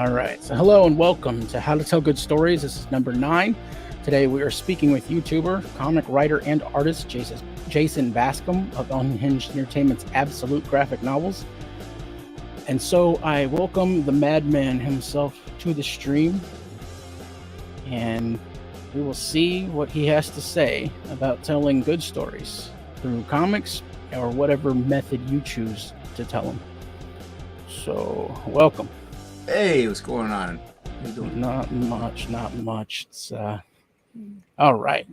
All right. So, hello and welcome to How to Tell Good Stories. This is number 9. Today we are speaking with YouTuber, comic writer, and artist Jason Bascom of Unhinged Entertainment's Absolute Graphic Novels. And so I welcome the madman himself to the stream, and we will see what he has to say about telling good stories through comics or whatever method you choose to tell them. So, welcome. Hey, what's going on? How you doing? Not much. It's all right.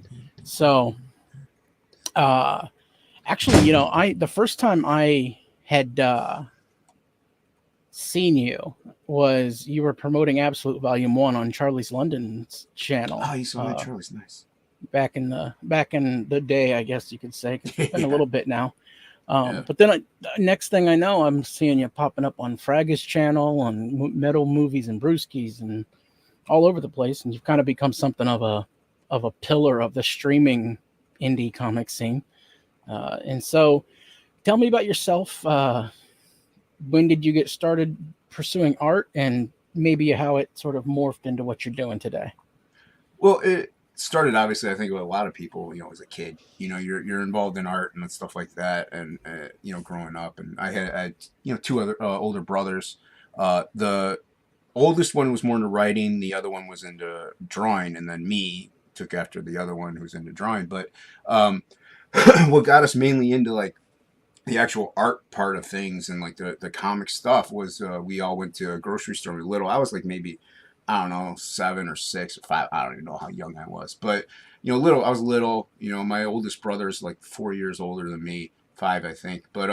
So, actually, the first time I had seen you was you were promoting Absolute Volume 1 on Charlie's London's channel. Oh, you saw that? Charlie's nice. Back in the day, I guess you could say. 'Cause it's been a little bit now. Yeah. But then next thing I know, I'm seeing you popping up on Fragga's channel, on Metal Movies and Brewskis, and all over the place. And you've kind of become something of a pillar of the streaming indie comic scene. And so, tell me about yourself. When did you get started pursuing art, and maybe how it sort of morphed into what you're doing today? Well, it started obviously, I think, with a lot of people. As a kid, you're involved in art and stuff like that, and growing up, and I had two other older brothers. The oldest one was more into writing, the other one was into drawing, and then me took after the other one who's into drawing. But what got us mainly into like the actual art part of things and like the comic stuff was we all went to a grocery store when we were little. I was like maybe, I don't know, 7 or 6 or 5. I don't even know how young I was, but little. I was little. My oldest brother is like 4 years older than me, 5 I think. But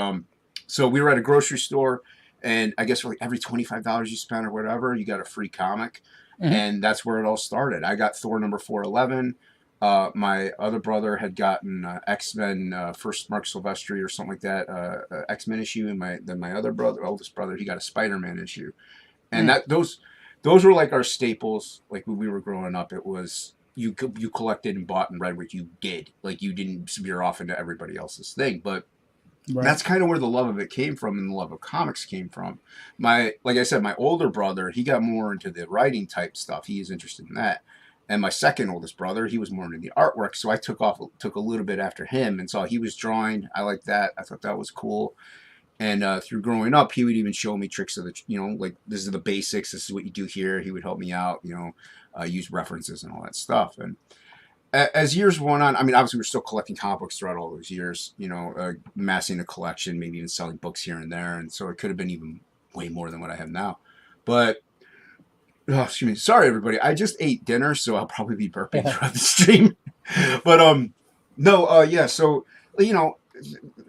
so we were at a grocery store, and I guess for like every $25 you spent or whatever, you got a free comic, and that's where it all started. I got Thor number 411. My other brother had gotten X-Men first Mark Silvestri or something like that, X-Men issue, and then my other brother, oldest brother, he got a Spider-Man issue, and those were like our staples. Like when we were growing up, it was you collected and bought and read what you did. Like you didn't veer off into everybody else's thing, but. Right. That's kind of where the love of it came from, and the love of comics came from. Like I said, my older brother, he got more into the writing type stuff. He is interested in that. And my second oldest brother, he was more into the artwork, so I took a little bit after him, and saw he was drawing. I liked that. I thought that was cool. And through growing up, he would even show me tricks of like this is the basics. This is what you do here. He would help me out, use references and all that stuff. And as years went on, I mean, obviously we're still collecting comic books throughout all those years. Amassing a collection, maybe even selling books here and there, and so it could have been even way more than what I have now. But oh, excuse me. Sorry, everybody. I just ate dinner, so I'll probably be burping throughout the stream. But no, yeah. So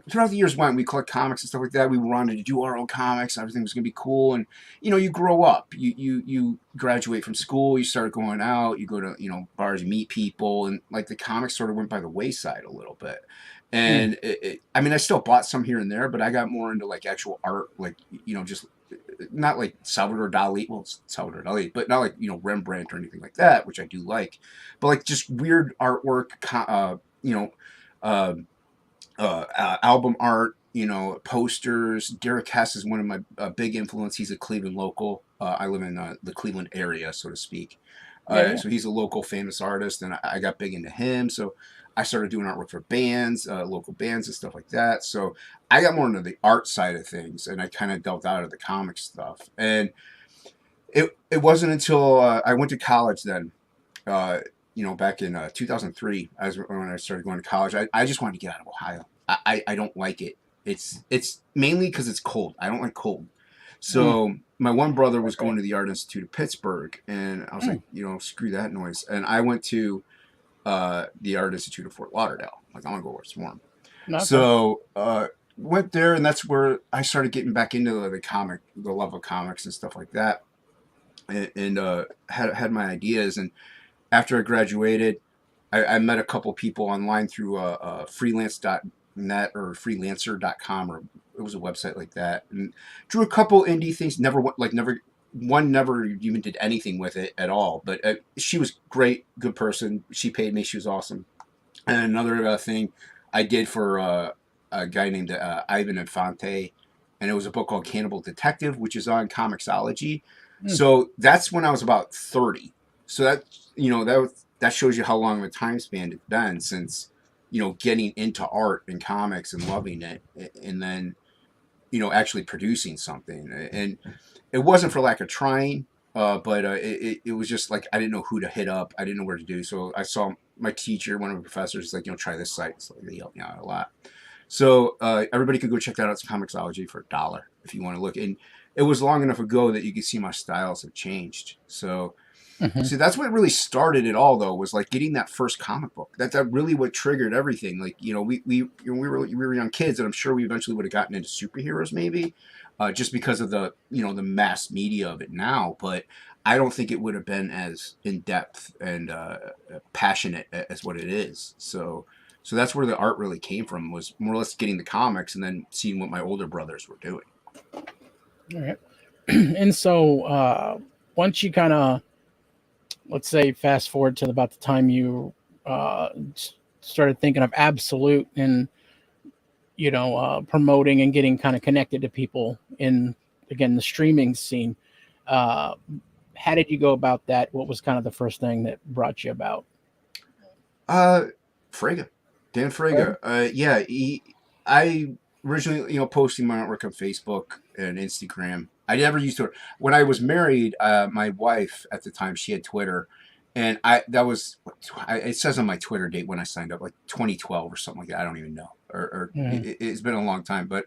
throughout the years when we collect comics and stuff like that, we wanted to do our own comics. Everything was gonna be cool, and you grow up. You graduate from school. You start going out. You go to bars. You meet people, and like the comics sort of went by the wayside a little bit. And I mean, I still bought some here and there, but I got more into like actual art, like just. Not like Salvador Dali, well, it's Salvador Dali, but not like Rembrandt or anything like that, which I do like, but like just weird artwork, album art, posters. Derek Hess is one of my big influence. He's a Cleveland local. I live in the Cleveland area, so to speak. So he's a local famous artist, and I got big into him. So I started doing artwork for bands, local bands and stuff like that. So I got more into the art side of things, and I kind of delved out of the comic stuff. And it wasn't until I went to college then, back in 2003, when I started going to college. I just wanted to get out of Ohio. I don't like it. It's mainly because it's cold. I don't like cold. So my one brother was going to the Art Institute of Pittsburgh, and I was like, screw that noise. And I went to the Art Institute of Fort Lauderdale. Like, I want to go where it's warm. So went there, and that's where I started getting back into the love of comics and stuff like that, and had my ideas. And after I graduated, I met a couple people online through freelance.net or freelancer.com, or it was a website like that, and drew a couple indie things. One never even did anything with it at all, but she was great, good person. She paid me. She was awesome. And another thing I did for a guy named Ivan Infante, and it was a book called Cannibal Detective, which is on Comixology. Mm. So that's when I was about 30. So that, that shows you how long of a time span it's been since, getting into art and comics and loving it, and then, actually producing something. And it wasn't for lack of trying, but it was just like I didn't know who to hit up. I didn't know where to do. So I saw my teacher, one of my professors, like, try this site. So they helped me out a lot. So everybody could go check that out. It's Comixology for $1 if you want to look. And it was long enough ago that you could see my styles have changed. So Hmm. see, that's what really started it all, though, was like getting that first comic book. That really what triggered everything. Like, we were young kids, and I'm sure we eventually would have gotten into superheroes, maybe, just because of the mass media of it now. But I don't think it would have been as in depth and passionate as what it is. So that's where the art really came from, was more or less getting the comics and then seeing what my older brothers were doing. All right. And so once you kind of, let's say, fast forward to about the time you started thinking of Absolute and promoting and getting kind of connected to people in, again, the streaming scene. Uh, how did you go about that? What was kind of the first thing that brought you about? Uh, Frege. Dan Right. Frege. Yeah, I originally, posting my artwork on Facebook and Instagram. I never used to. When I was married, my wife at the time, she had Twitter, and that was, it says on my Twitter date when I signed up, like 2012 or something like that. I don't even know, or Mhm. it's been a long time, but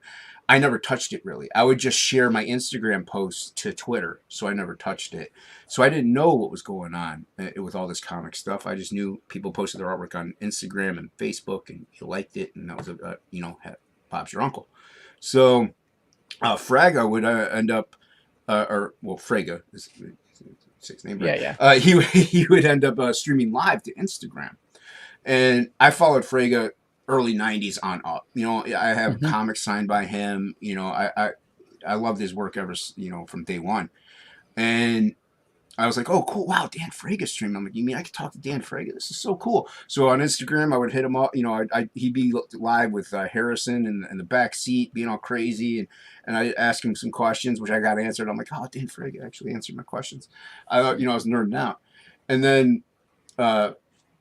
I never touched it really. I would just share my Instagram posts to Twitter, so I never touched it. So I didn't know what was going on with all this comic stuff. I just knew people posted their artwork on Instagram and Facebook, and he liked it, and that was Bob's your uncle. So Fraga would end up, or well, Frege is his name, right? Yeah, yeah. He would end up streaming live to Instagram, and I followed Frege early '90s on up. I have Hmm. comics signed by him. I loved his work ever, from day one, and I was like, oh, cool. Wow, Dan Frager's streaming. I'm like, you mean I could talk to Dan Frager? This is so cool. So on Instagram, I would hit him up. He'd be live with Harrison in the back seat, being all crazy. And I asked him some questions, which I got answered. I'm like, oh, Dan Frager actually answered my questions. I thought, I was nerding out. And then uh,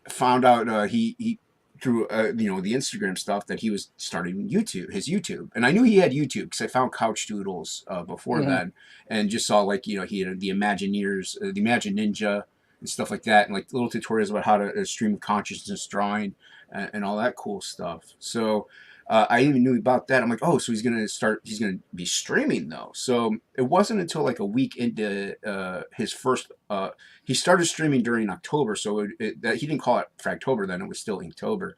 found out he through the Instagram stuff that he was starting his YouTube, and I knew he had YouTube because I found Couch Doodles before Hmm. then, and just saw like he had the Imagineers, the Imagine Ninja, and stuff like that, and like little tutorials about how to stream consciousness drawing and all that cool stuff. So I even knew about that. I'm like, oh, so he's gonna be streaming though. So it wasn't until like a week into his first. He started streaming during October, so that he didn't call it Fragtober then; it was still Inktober,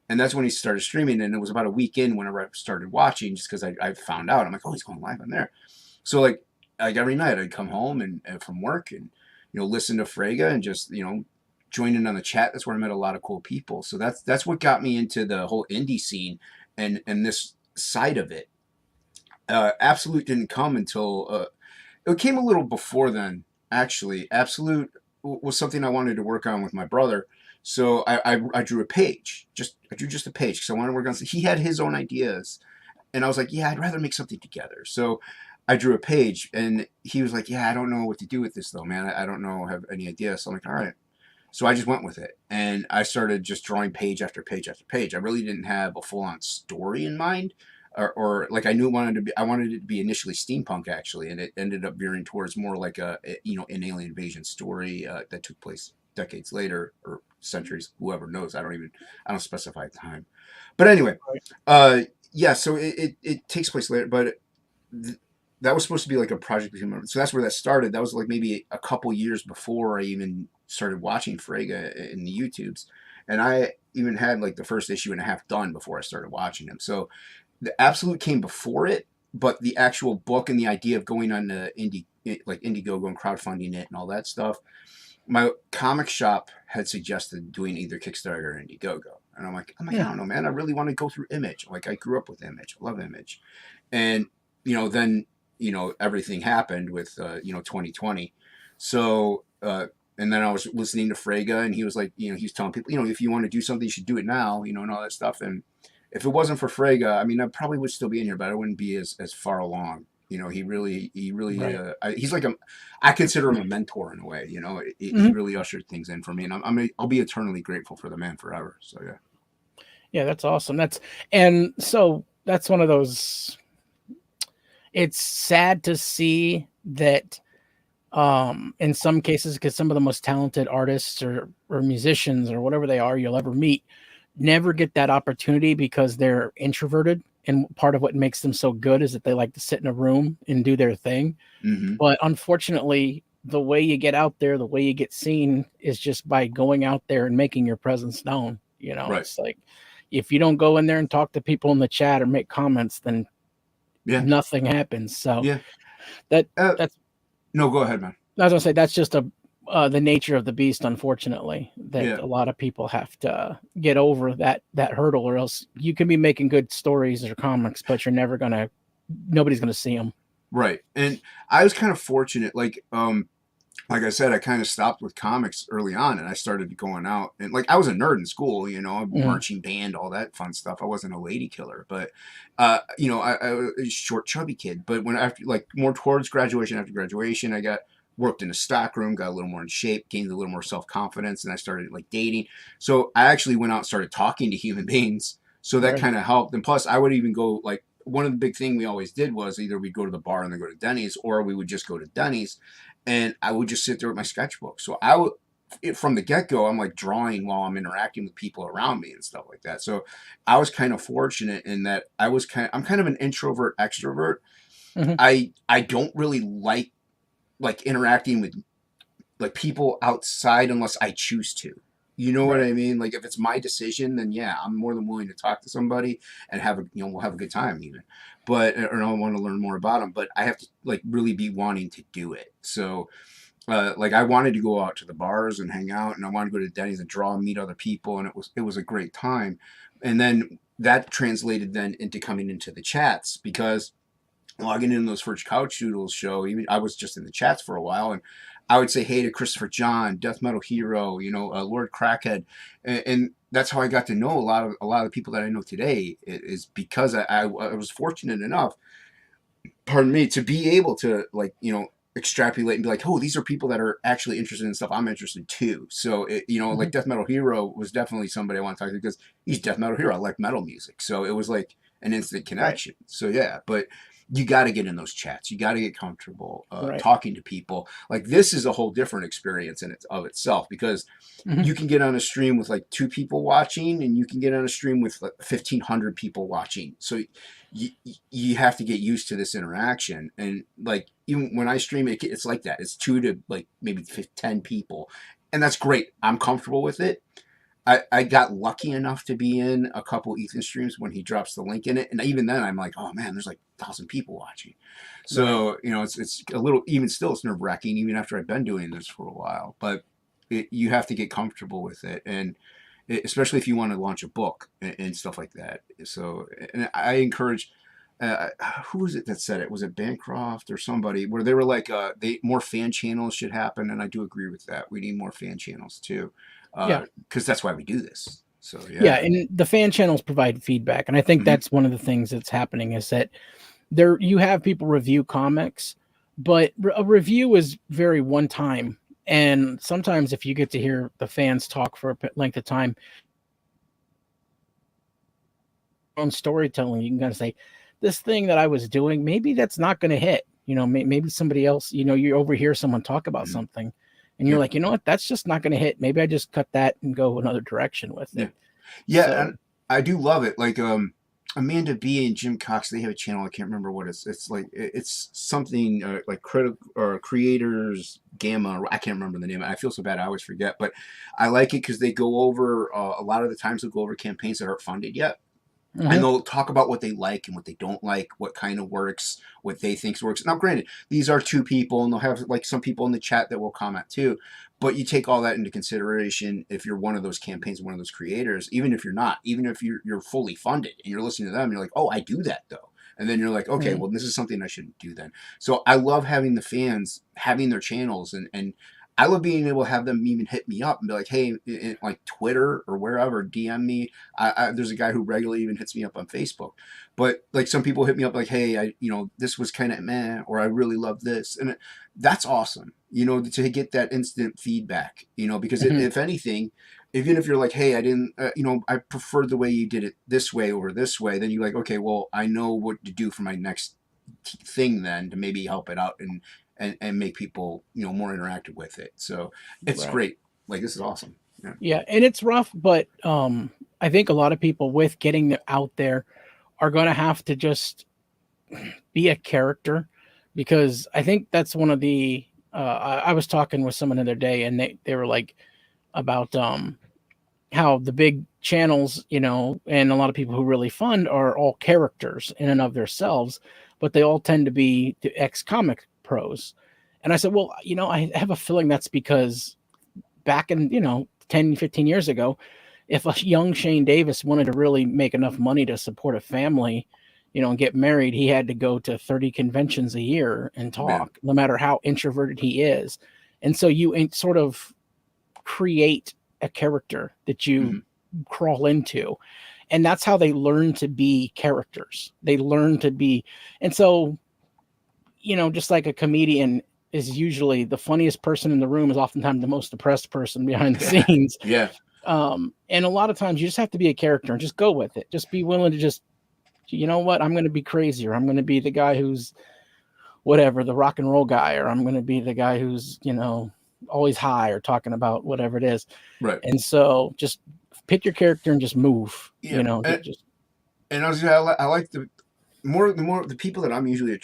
and that's when he started streaming. And it was about a week in whenever I started watching, just because I found out. I'm like, oh, he's going live on there. So like every night I'd come home and from work and listen to Frege and just join in on the chat. That's where I met a lot of cool people. So that's what got me into the whole indie scene and this side of it. Absolute didn't come until it came a little before then. Actually, Absolute was something I wanted to work on with my brother. So I drew a page. I drew just a page because I wanted to work on. He had his own ideas, and I was like, yeah, I'd rather make something together. So I drew a page, and he was like, yeah, I don't know what to do with this though, man. I don't know, have any idea. So I'm like, all right. So I just went with it, and I started just drawing page after page after page. I really didn't have a full-on story in mind, or like I knew it wanted to be. I wanted it to be initially steampunk actually, and it ended up veering towards more like an alien invasion story that took place decades later or centuries. Whoever knows? I don't specify time. But anyway, Right. yeah. So it takes place later, but th- that was supposed to be like a project between my, so that's where that started. That was like maybe a couple years before I even started watching Frege in the YouTubes, and I even had like the first issue and a half done before I started watching him. So the Absolute came before it, but the actual book and the idea of going on the Indiegogo and crowdfunding it and all that stuff, my comic shop had suggested doing either Kickstarter or Indiegogo. And I'm like, I Hmm. don't know, man. I really want to go through Image. Like I grew up with Image. I love Image. And, then, everything happened with, 2020. So, and then I was listening to Frege and he was like, he was telling people, if you want to do something, you should do it now, and all that stuff. And if it wasn't for Frege, I mean, I probably would still be in here, but I wouldn't be as far along, He really, Right. he's like I consider him a mentor in a way. He Mhm. really ushered things in for me, and I'll be eternally grateful for the man forever. So yeah. Yeah, that's awesome. And so that's one of those. It's sad to see that in some cases, because some of the most talented artists or musicians or whatever they are you'll ever meet never get that opportunity because they're introverted. And part of what makes them so good is that they like to sit in a room and do their thing. Hmm. But unfortunately, the way you get out there, the way you get seen is just by going out there and making your presence known. Right. It's like if you don't go in there and talk to people in the chat or make comments, then Yeah. nothing happens. So Yeah. that Uh, that's no, go ahead, man. I was gonna say that's just the nature of the beast, unfortunately, that Yeah. a lot of people have to get over that hurdle, or else you can be making good stories or comics, but nobody's gonna see them. Right. And I was kind of fortunate, like I said, I kind of stopped with comics early on, and I started going out, and like I was a nerd in school, Mm, marching band, all that fun stuff. I wasn't a lady killer, but I was a short, chubby kid. But when after like more towards graduation, after graduation, I got worked in a stock room, got a little more in shape, gained a little more self confidence, and I started like dating. So I actually went out and started talking to human beings. So that right. kind of helped. And plus, I would even go like one of the big thing we always did was either we'd go to the bar and then go to Denny's, or we would just go to Denny's and I would just sit there with my sketchbook. So from the get go, I'm like drawing while I'm interacting with people around me and stuff like that. So I was kind of fortunate in that I'm kind of an introvert extrovert. Hmm. I don't really like interacting with like people outside unless I choose to. You know what Right. I mean? Like if it's my decision, then yeah, I'm more than willing to talk to somebody and we'll have a good time even. But or I want to learn more about them, but I have to like really be wanting to do it. So like I wanted to go out to the bars and hang out, and I wanted to go to Denny's and draw and meet other people, and it was a great time. And then that translated then into coming into the chats because logging in those first Couch Doodles show, even I was just in the chats for a while, and I would say hey to Christopher John, Death Metal Hero, Lord Crackhead, and that's how I got to know a lot of the people that I know today is because I was fortunate enough, pardon me, to be able to like extrapolate and be like, oh, these are people that are actually interested in stuff I'm interested in too. So Hmm. like Death Metal Hero was definitely somebody I want to talk to because he's Death Metal Hero. I like metal music, so it was like an instant Right. connection. So yeah, but you got to get in those chats. You got to get comfortable Right. talking to people. Like this is a whole different experience in it of itself because Hmm. you can get on a stream with like two people watching, and you can get on a stream with like 1,500 people watching. So you you have to get used to this interaction, and like even when I stream it's like that. It's two to like maybe 10 people, and that's great. I'm comfortable with it. I got lucky enough to be in a couple Ethan streams when he drops the link in it, and even then I'm like, oh man, there's like 1,000 people watching. Right. So it's a little, even still it's nerve wracking even after I've been doing this for a while, but you have to get comfortable with it, and especially if you want to launch a book and stuff like that. So, and I encourage. Who was it that said it? Was it Bancroft or somebody where they were like, they more fan channels should happen, and I do agree with that. We need more fan channels too, Yeah. because that's why we do this. So Yeah. yeah. And the fan channels provide feedback, and I think Hmm. that's one of the things that's happening is that there you have people review comics, but a review is very one time. And sometimes if you get to hear the fans talk for a length of time, own storytelling, you can kind of say, this thing that I was doing, maybe that's not going to hit. Maybe somebody else, you overhear someone talk about Hmm. something and you're Yeah. like, you know what, that's just not going to hit. Maybe I just cut that and go another direction with Yeah. it. Yeah, and So, I do love it. Like Amanda B and Jim Cox, they have a channel. I can't remember what it's like. It's something like critical or creators gamma. I can't remember the name. I feel so bad. I always forget. But I like it because they go over a lot of the times they'll go over campaigns that aren't funded yet, and mhm, they'll talk about what they like and what they don't like, what kind of works, what they think works. Now, granted, these are two people, and they'll have like some people in the chat that will comment too. But you take all that into consideration if you're one of those campaigns, one of those creators, even if you're not, even if you're fully funded and you're listening to them, you're like, oh, I do that though. And then you're like, okay, mhm. well, this is something I shouldn't do then. So I love having the fans having their channels, and I love being able to have them even hit me up and be like, hey, like Twitter or wherever, DM me. There's a guy who regularly even hits me up on Facebook. But like some people hit me up like, hey, this was kind of meh, or I really love this. And that's awesome, to get that instant feedback, because Mhm. if anything, even if you're like, hey, I didn't, I preferred the way you did it this way over this way, then you're like, okay, well, I know what to do for my next thing then to maybe help it out and make people more interactive with it. So it's Right. great. Like this is awesome. Yeah. Yeah, and it's rough, but I think a lot of people with getting out there are going to have to just be a character, because I think that's one of the I was talking with someone the other day, and they were like about how the big channels, and a lot of people who really fund are all characters in and of themselves, but they all tend to be the ex-comic pros. And I said, well, I have a feeling that's because back in, 10, 15 years ago, if a young Shane Davis wanted to really make enough money to support a family, and get married, he had to go to 30 conventions a year and Yeah. talk, no matter how introverted he is. And so you sort of create a character that you Hmm. crawl into. And that's how they learn to be characters. They learn to be, and so, just like a comedian is usually the funniest person in the room is oftentimes the most depressed person behind the Yeah. scenes. Yeah. And a lot of times you just have to be a character and just go with it. Just be willing to just, you know what, I'm going to be crazy, or I'm going to be the guy who's whatever, the rock and roll guy, or I'm going to be the guy who's, always high or talking about whatever it is. Right. And so just pick your character and just move, Yeah. just And I was I like the more the people that I'm usually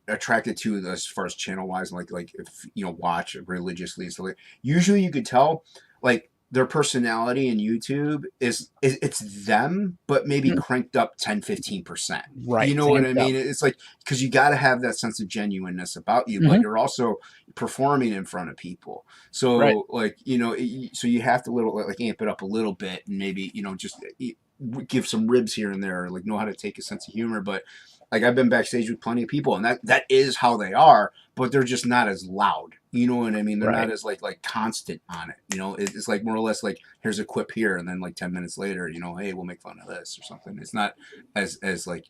attracted to as far as channel wise, like if watch religiously. So like usually you could tell like their personality in YouTube is it's them, but maybe mm, cranked up 10-15%. You right. know It's what I amped up. mean? It's like because you got to have that sense of genuineness about you, but Hmm. you're also performing in front of people. Right. So like so you have to little like amp it up a little bit and maybe just give some ribs here and there, like know how to take a sense of humor. But like I've been backstage with plenty of people, and that is how they are, but they're just not as loud. You know what I mean? They're not Right. as like constant on it. It's like more or less like here's a quip here, and then like 10 minutes later, hey, we'll make fun of this or something. It's not as like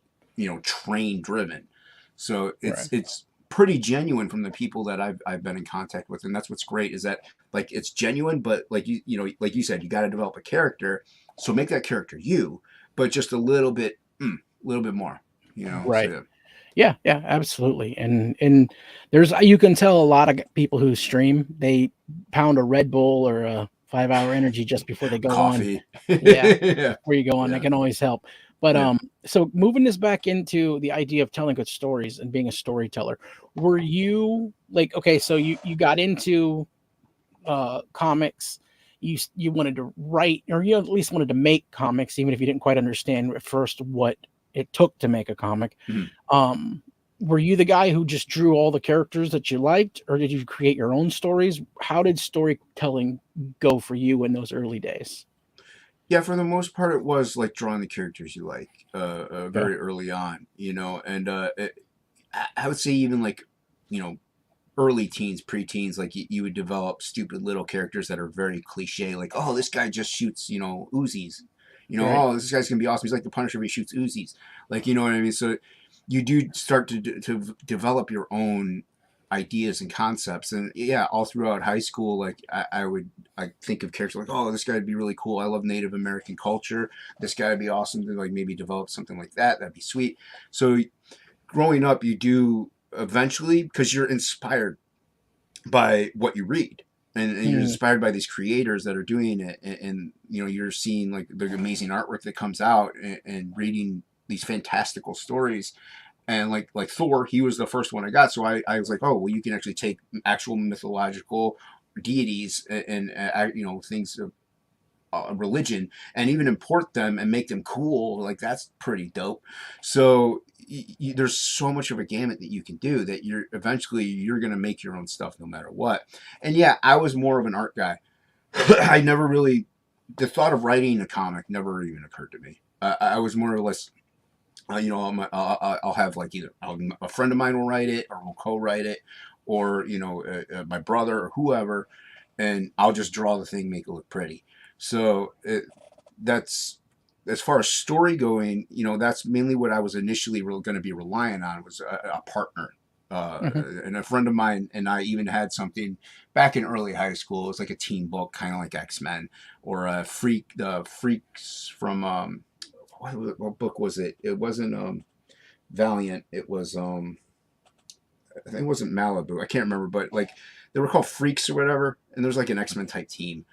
train driven. So Right. it's pretty genuine from the people that I've been in contact with, and that's what's great is that like it's genuine, but like like you said, you got to develop a character, so make that character you, but just a little bit more, So Right. yeah. Yeah, yeah, absolutely. And there's, you can tell a lot of people who stream, they pound a Red Bull or a 5 hour energy just before they go on. Coffee. Yeah, Yeah. before you go on, that Yeah. can always help. But Yeah. so moving this back into the idea of telling good stories and being a storyteller, were you like, okay, so you got into comics, you wanted to write, or you at least wanted to make comics, even if you didn't quite understand at first what it took to make a comic. Mhm. um were you the guy who just drew all the characters that you liked, or did you create your own stories? How did storytelling go for you in those early days? Yeah, for the most part, it was like drawing the characters you like, Okay. very early on, and I would say even like, you know, early teens, preteens, like you would develop stupid little characters that are very cliche, like, oh, this guy just shoots, Uzis. Right. Oh, this guy's gonna be awesome. He's like the Punisher, but he shoots Uzis. Like, you know what I mean? So you do start to develop your own ideas and concepts, and yeah, all throughout high school, like I think of characters like, oh, this guy would be really cool. I love Native American culture. This guy would be awesome to like maybe develop something like that. That'd be sweet. So growing up, you do eventually because you're inspired by what you read, and you're Mm, inspired by these creators that are doing it, and you're seeing like the amazing artwork that comes out, and reading these fantastical stories. And like Thor, he was the first one I got, so I was like, oh well, you can actually take actual mythological deities and things of religion and even import them and make them cool. Like that's pretty dope. So there's so much of a gamut that you can do that you're gonna make your own stuff no matter what. And yeah, I was more of an art guy. I never really the thought of writing a comic never even occurred to me. I was more or less I'll have like either a friend of mine will write it or we'll co-write it, or my brother or whoever, and I'll just draw the thing, make it look pretty. So that's as far as story going. That's mainly what I was initially going to be relying on, was a partner. And a friend of mine and I even had something back in early high school. It was like a teen book, kind of like X-Men, or the Freaks from what book was it? It wasn't Valiant. It was I think it wasn't Malibu. I can't remember, but like they were called Freaks or whatever, and there's like an X-Men type team.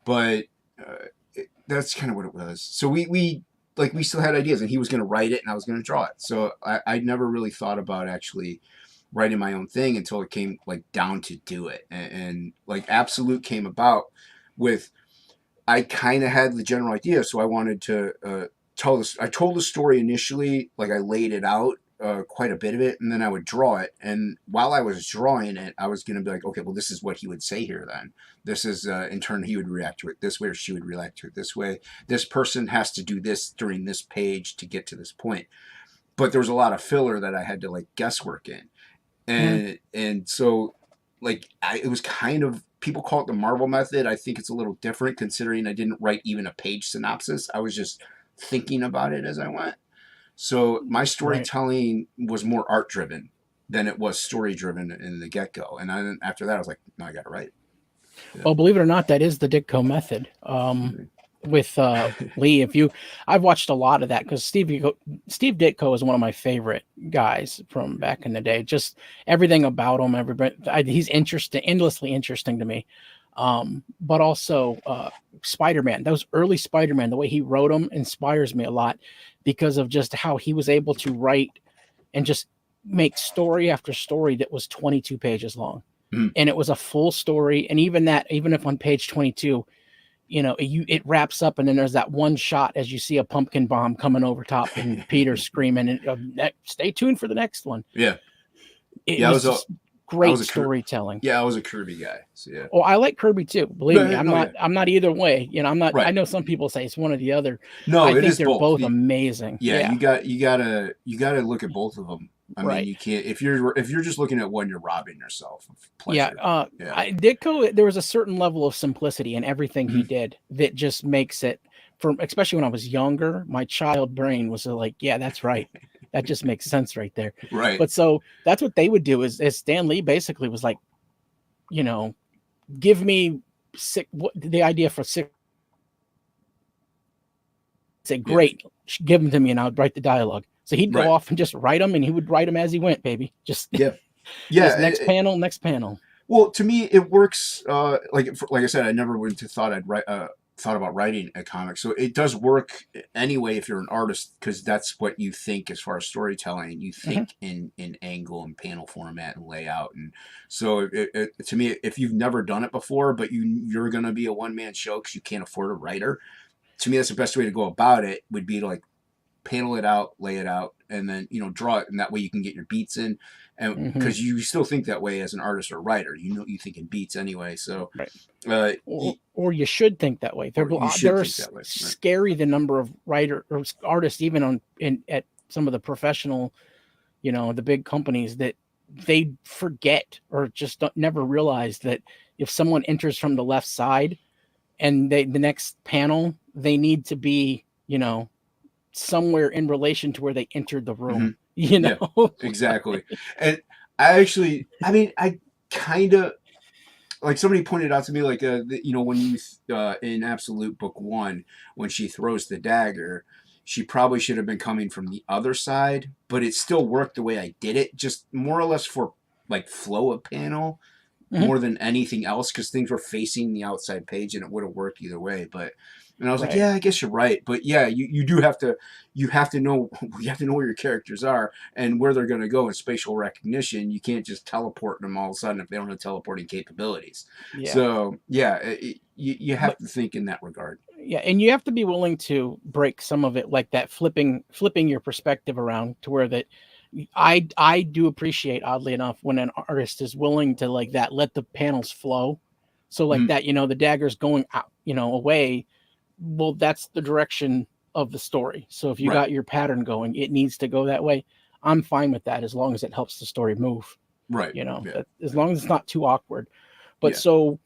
But that's kind of what it was. So we still had ideas, and he was going to write it, and I was going to draw it. So I never really thought about actually writing my own thing until it came like down to do it. And like Absolute came about with, I kind of had the general idea, so I wanted to tell this. I told the story initially, like I laid it out, quite a bit of it, and then I would draw it. And while I was drawing it, I was going to be like, okay, well, this is what he would say here then. This is, in turn, he would react to it this way, or she would react to it this way. This person has to do this during this page to get to this point. But there was a lot of filler that I had to like guesswork in. And so like it was kind of, people call it the Marvel method. I think it's a little different, considering I didn't write even a page synopsis. I was just thinking about it as I went. So my storytelling was more art driven than it was story driven in the get go. And after that I was like, no, I got to write. Yeah. Well, believe it or not, that is the Ditko method. With Lee, I've watched a lot of that, because Steve Ditko is one of my favorite guys from back in the day. Just everything about him, he's interesting, endlessly interesting to me. But also Spider-Man, those early Spider-Man, the way he wrote them inspires me a lot, because of just how he was able to write and just make story after story that was 22 pages long. And it was a full story. And even if on page 22, it wraps up, and then there's that one shot as you see a pumpkin bomb coming over top and Peter screaming, and stay tuned for the next one. Yeah. It was just great storytelling. I was a Kirby guy. So yeah. Oh, I like Kirby too. Believe me, I'm not either way. I'm not, I know some people say it's one or the other. No, I think they're both amazing. Yeah. You gotta look at both of them. I mean, you can't, if you're just looking at one, you're robbing yourself of pleasure. Ditko, there was a certain level of simplicity in everything he did that just makes it, especially when I was younger, my child brain was like, yeah, that's right. That just makes sense right there. Right. But so that's what they would do, is Stan Lee basically was like, give me the idea for six. Say, great, give them to me and I would write the dialogue. So he'd go off and just write them, and he would write them as he went, baby. Just just next panel. Well, to me, it works. Like I said, I never would have thought thought about writing a comic. So it does work anyway if you're an artist, because that's what you think as far as storytelling. You think in angle and panel format and layout. And so to me, if you've never done it before, but you're going to be a one-man show because you can't afford a writer, to me, that's the best way to go about it, would be to like panel it out, lay it out, and then draw it, and that way you can get your beats in. And because you still think that way as an artist or writer, you think in beats anyway. So or you should think that way. They're scary, the number of writer or artists, even at some of the professional, the big companies, that they forget or just never realize that if someone enters from the left side and the next panel, they need to be somewhere in relation to where they entered the room. Yeah, exactly. And I kind of, like, somebody pointed out to me, like, when you in Absolute Book 1, when she throws the dagger, she probably should have been coming from the other side, but it still worked the way I did it, just more or less for like flow of panel more than anything else, because things were facing the outside page and it would have worked either way. And I was like, yeah, I guess you're right. But yeah, you have to know where your characters are and where they're going to go in spatial recognition. You can't just teleport them all of a sudden if they don't have teleporting capabilities. Yeah. So yeah, you have to think in that regard. Yeah, and you have to be willing to break some of it, like that flipping your perspective around to where that. I do appreciate, oddly enough, when an artist is willing to like that, let the panels flow. So like that, the dagger's going out, away. Well, that's the direction of the story. So if you got your pattern going, it needs to go that way. I'm fine with that as long as it helps the story move. Right. You know, Yeah. that, as long as it's not too awkward. But Yeah. so,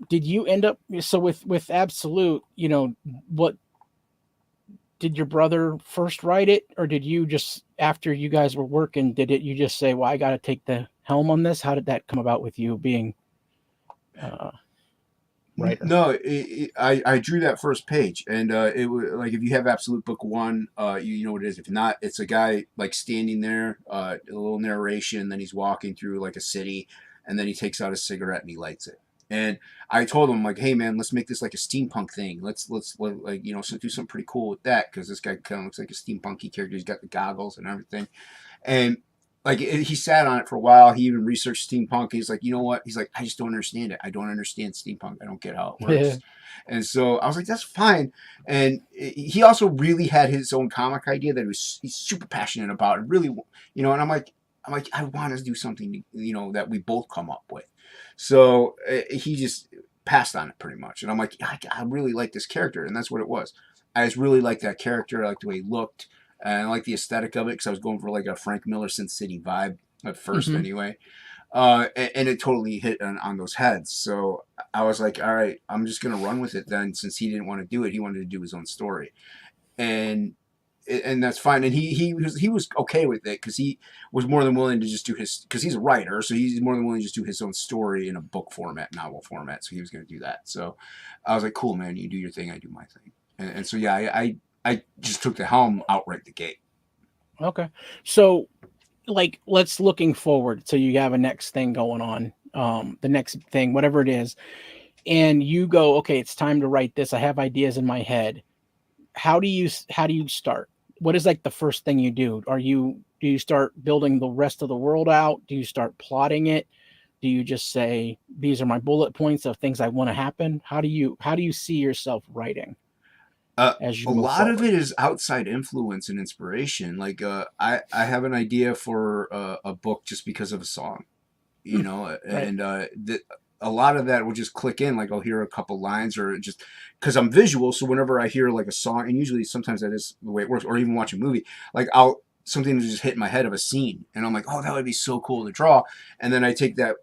did you end up so with Absolute? You know, what did your brother first write it, or did you just after you guys were working? Did it you just say, "Well, I got to take the helm on this"? How did that come about with you being uh, writer? No, I drew that first page, and it was like if you have Absolute Book One, you know what it is. If not, it's a guy like standing there, a little narration, then he's walking through like a city, and then he takes out a cigarette and he lights it. And I told him like, hey man, let's make this like a steampunk thing. Let's like do something pretty cool with that because this guy kind of looks like a steampunky character. He's got the goggles and everything. And like he sat on it for a while. He even researched steampunk. He's like, you know what? He's like, I just don't understand it. I don't understand steampunk. I don't get how it works. And so I was like, that's fine. And he also really had his own comic idea that he's super passionate about. And really, and I'm like, I want to do something, that we both come up with. So he just passed on it pretty much. And I'm like, I really like this character, and that's what it was. I just really liked that character. I liked the way he looked. And I like the aesthetic of it because I was going for like a Frank Miller Sin City vibe at first anyway. And it totally hit on those heads. So I was like, all right, I'm just going to run with it then since he didn't want to do it. He wanted to do his own story. And that's fine. And he was okay with it because he was more than willing to just do because he's a writer. So he's more than willing to just do his own story in a book format, novel format. So he was going to do that. So I was like, cool, man, you do your thing. I do my thing. And so, yeah, I just took the helm outright the gate. Okay. So like let's looking forward. So you have a next thing going on, the next thing, whatever it is, and you go, okay, it's time to write this. I have ideas in my head. How do you start? What is like the first thing you do? Do you start building the rest of the world out? Do you start plotting it? Do you just say these are my bullet points of things I want to happen? How do you see yourself writing as you A move lot of forward? it is outside influence and inspiration. Like I have an idea for a book just because of a song, Right. and a lot of that will just click in. Like I'll hear a couple lines, or just because I'm visual. So whenever I hear like a song, and usually sometimes that is the way it works, or even watch a movie, like something will just hit my head of a scene, and I'm like, oh, that would be so cool to draw. And then I take that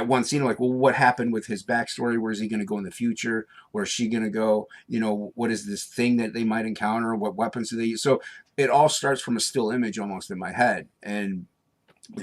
one scene, like, well, what happened with his backstory? Where is he going to go in the future? Where is she going to go? What is this thing that they might encounter? What weapons do they use? So it all starts from a still image almost in my head. And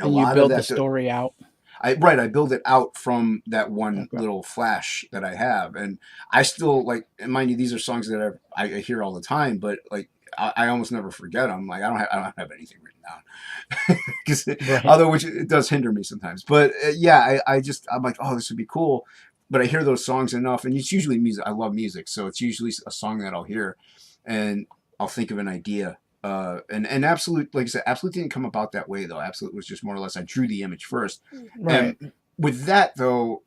a And you lot of build the that, story out. I build it out from that one Okay. little flash that I have. And I still like, and mind you, these are songs that I hear all the time, but like, I almost never forget them. Like I don't have anything written down because Right. although which it does hinder me sometimes. But yeah, I'm like, oh, this would be cool. But I hear those songs enough, and it's usually music. I love music, so it's usually a song that I'll hear, and I'll think of an idea. And Absolute, like I said, Absolute didn't come about that way though. Absolute was just more or less I drew the image first, Right. and with that though,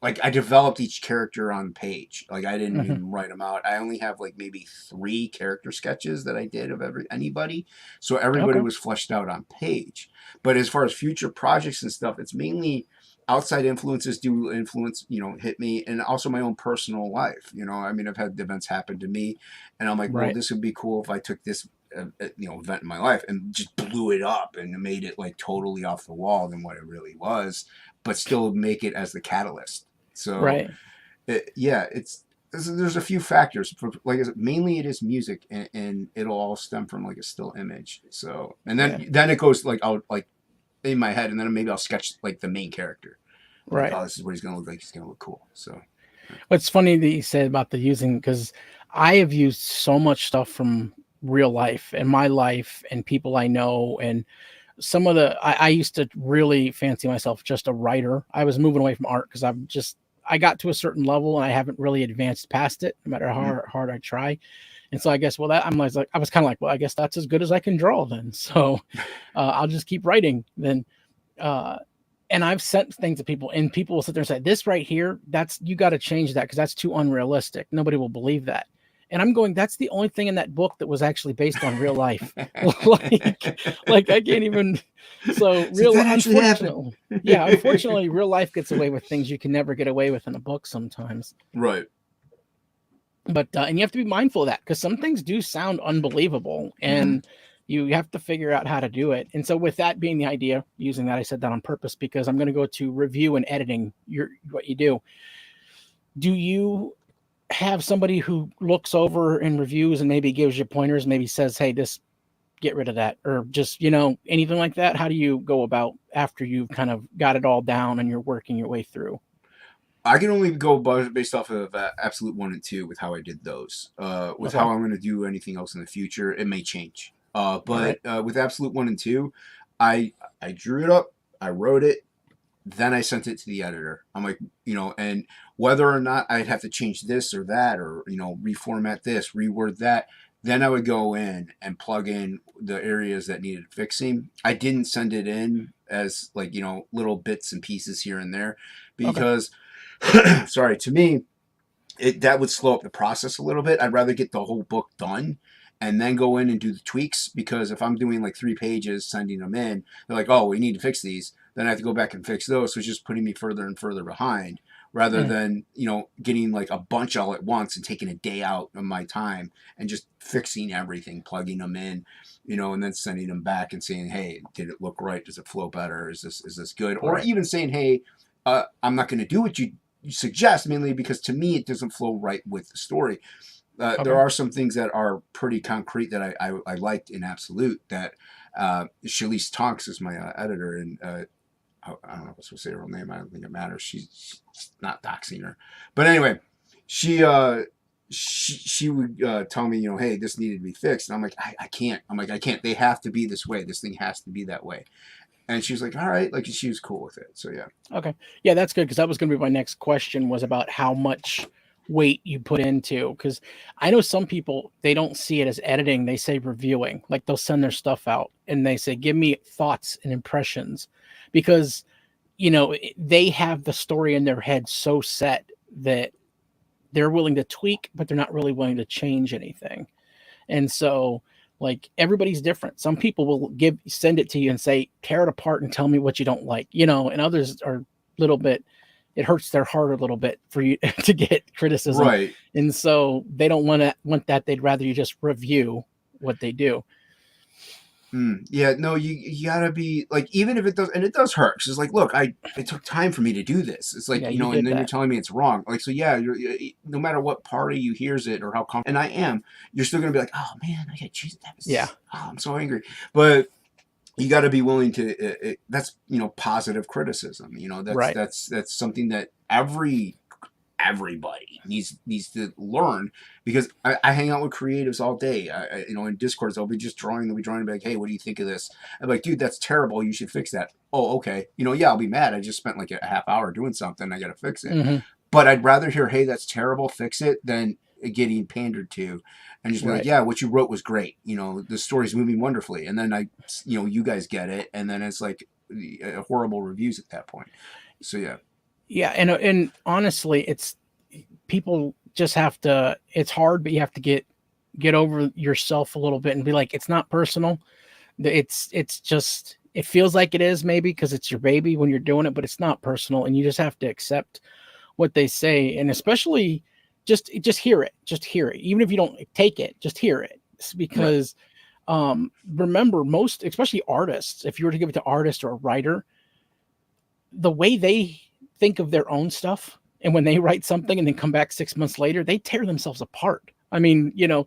like I developed each character on page. Like I didn't Hmm. even write them out. I only have like maybe 3 character sketches that I did of anybody. So everybody Okay. was fleshed out on page. But as far as future projects and stuff, it's mainly outside influences do influence, hit me, and also my own personal life. I mean, I've had events happen to me, and I'm like, well, Right. this would be cool if I took this event in my life and just blew it up and made it like totally off the wall than what it really was, but still make it as the catalyst. So, Right. yeah, there's a few factors. Like I said, mainly it is music, and it'll all stem from like a still image. So, and Yeah. then it goes like out like in my head, and then maybe I'll sketch like the main character. Like, Right. oh, this is what he's gonna look like. He's gonna look cool. So, What's funny that you said about the using because I have used so much stuff from real life and my life and people I know and some of I used to really fancy myself just a writer. I was moving away from art because I got to a certain level and I haven't really advanced past it, no matter mm-hmm. how hard I try. And so I guess that I was kind of like, well, I guess that's as good as I can draw then. So I'll just keep writing then. Uh, and I've sent things to people, and people will sit there and say, "This right here, you got to change that because that's too unrealistic. Nobody will believe that." And I'm going, "That's the only thing in that book that was actually based on real life." like I can't even. So So that actually happened. unfortunately, yeah, unfortunately, real life gets away with things you can never get away with in a book sometimes. Right. But and you have to be mindful of that because some things do sound unbelievable, Mm-hmm. and You have to figure out how to do it. And so with that being the idea, using that, I said that on purpose because I'm going to go to review and editing what you do. Do you have somebody who looks over and reviews and maybe gives you pointers, maybe says, hey, this, get rid of that, or just, anything like that? How do you go about after you've kind of got it all down and you're working your way through? I can only go based off of Absolute 1 and 2 with how I did those. With Okay. how I'm going to do anything else in the future, it may change. All right. But with Absolute 1 and 2, I drew it up, I wrote it, then I sent it to the editor. I'm like, and whether or not I'd have to change this or that, or, reformat this, reword that, then I would go in and plug in the areas that needed fixing. I didn't send it in as like, little bits and pieces here and there Okay. because, sorry, to me, that would slow up the process a little bit. I'd rather get the whole book done and then go in and do the tweaks, because if I'm doing like 3 pages, sending them in, they're like, oh, we need to fix these. Then I have to go back and fix those. So it's just putting me further and further behind, rather Mm, than, getting like a bunch all at once and taking a day out of my time and just fixing everything, plugging them in, and then sending them back and saying, hey, did it look right? Does it flow better? Is this good? Or right. even saying, hey, I'm not going to do what you suggest, mainly because to me it doesn't flow right with the story. There Okay. are some things that are pretty concrete that I liked in Absolute that Shalise Tonks is my editor, and I don't know if I'm supposed to say her real name. I don't think it matters. She's not doxing her, but anyway, she she would tell me, hey, this needed to be fixed, and I'm like, I can't. I'm like, I can't. They have to be this way. This thing has to be that way. And she was like, all right, like she was cool with it. So yeah. Okay. Yeah, that's good because that was going to be my next question, was about how much weight you put into, because I know some people, they don't see it as editing, they say reviewing. Like they'll send their stuff out and they say, give me thoughts and impressions, because they have the story in their head so set that they're willing to tweak, but they're not really willing to change anything. And so, like, everybody's different. Some people will send it to you and say, tear it apart and tell me what you don't like, and others are a little bit, it hurts their heart a little bit for you to get criticism. Right. And so they don't want that. They'd rather you just review what they do. Yeah, no, you gotta be like, even if it does, and it does hurt. 'Cause it's like, look, it took time for me to do this. It's like, Yeah, you and did then you're that. telling me it's wrong. Like, so yeah, no matter what party you hears it or how and I am, you're still gonna be like, oh man, I got cheese. Yeah, I'm so angry. But you got to be willing to. That's positive criticism. That's right. that's something that everybody needs to learn, because I hang out with creatives all day. In Discords, they'll be drawing, and be like, hey, what do you think of this? I'm like, dude, that's terrible, you should fix that. Oh, okay. Yeah, I'll be mad, I just spent like a half hour doing something, I gotta fix it. Hmm. But I'd rather hear, hey, that's terrible, fix it, than getting pandered to and just be like, Right. yeah, what you wrote was great, the story's moving wonderfully, and then you guys get it, and then it's like horrible reviews at that point. So yeah. Yeah, and honestly, it's, people just have to. It's hard, but you have to get over yourself a little bit and be like, it's not personal. It's just, it feels like it is, maybe because it's your baby when you're doing it, but it's not personal, and you just have to accept what they say, and especially just hear it. Just hear it, even if you don't take it. Just hear it, Right. because remember, most, especially artists, if you were to give it to artist or a writer, the way they think of their own stuff, and when they write something and then come back 6 months later, they tear themselves apart. I mean, Yeah.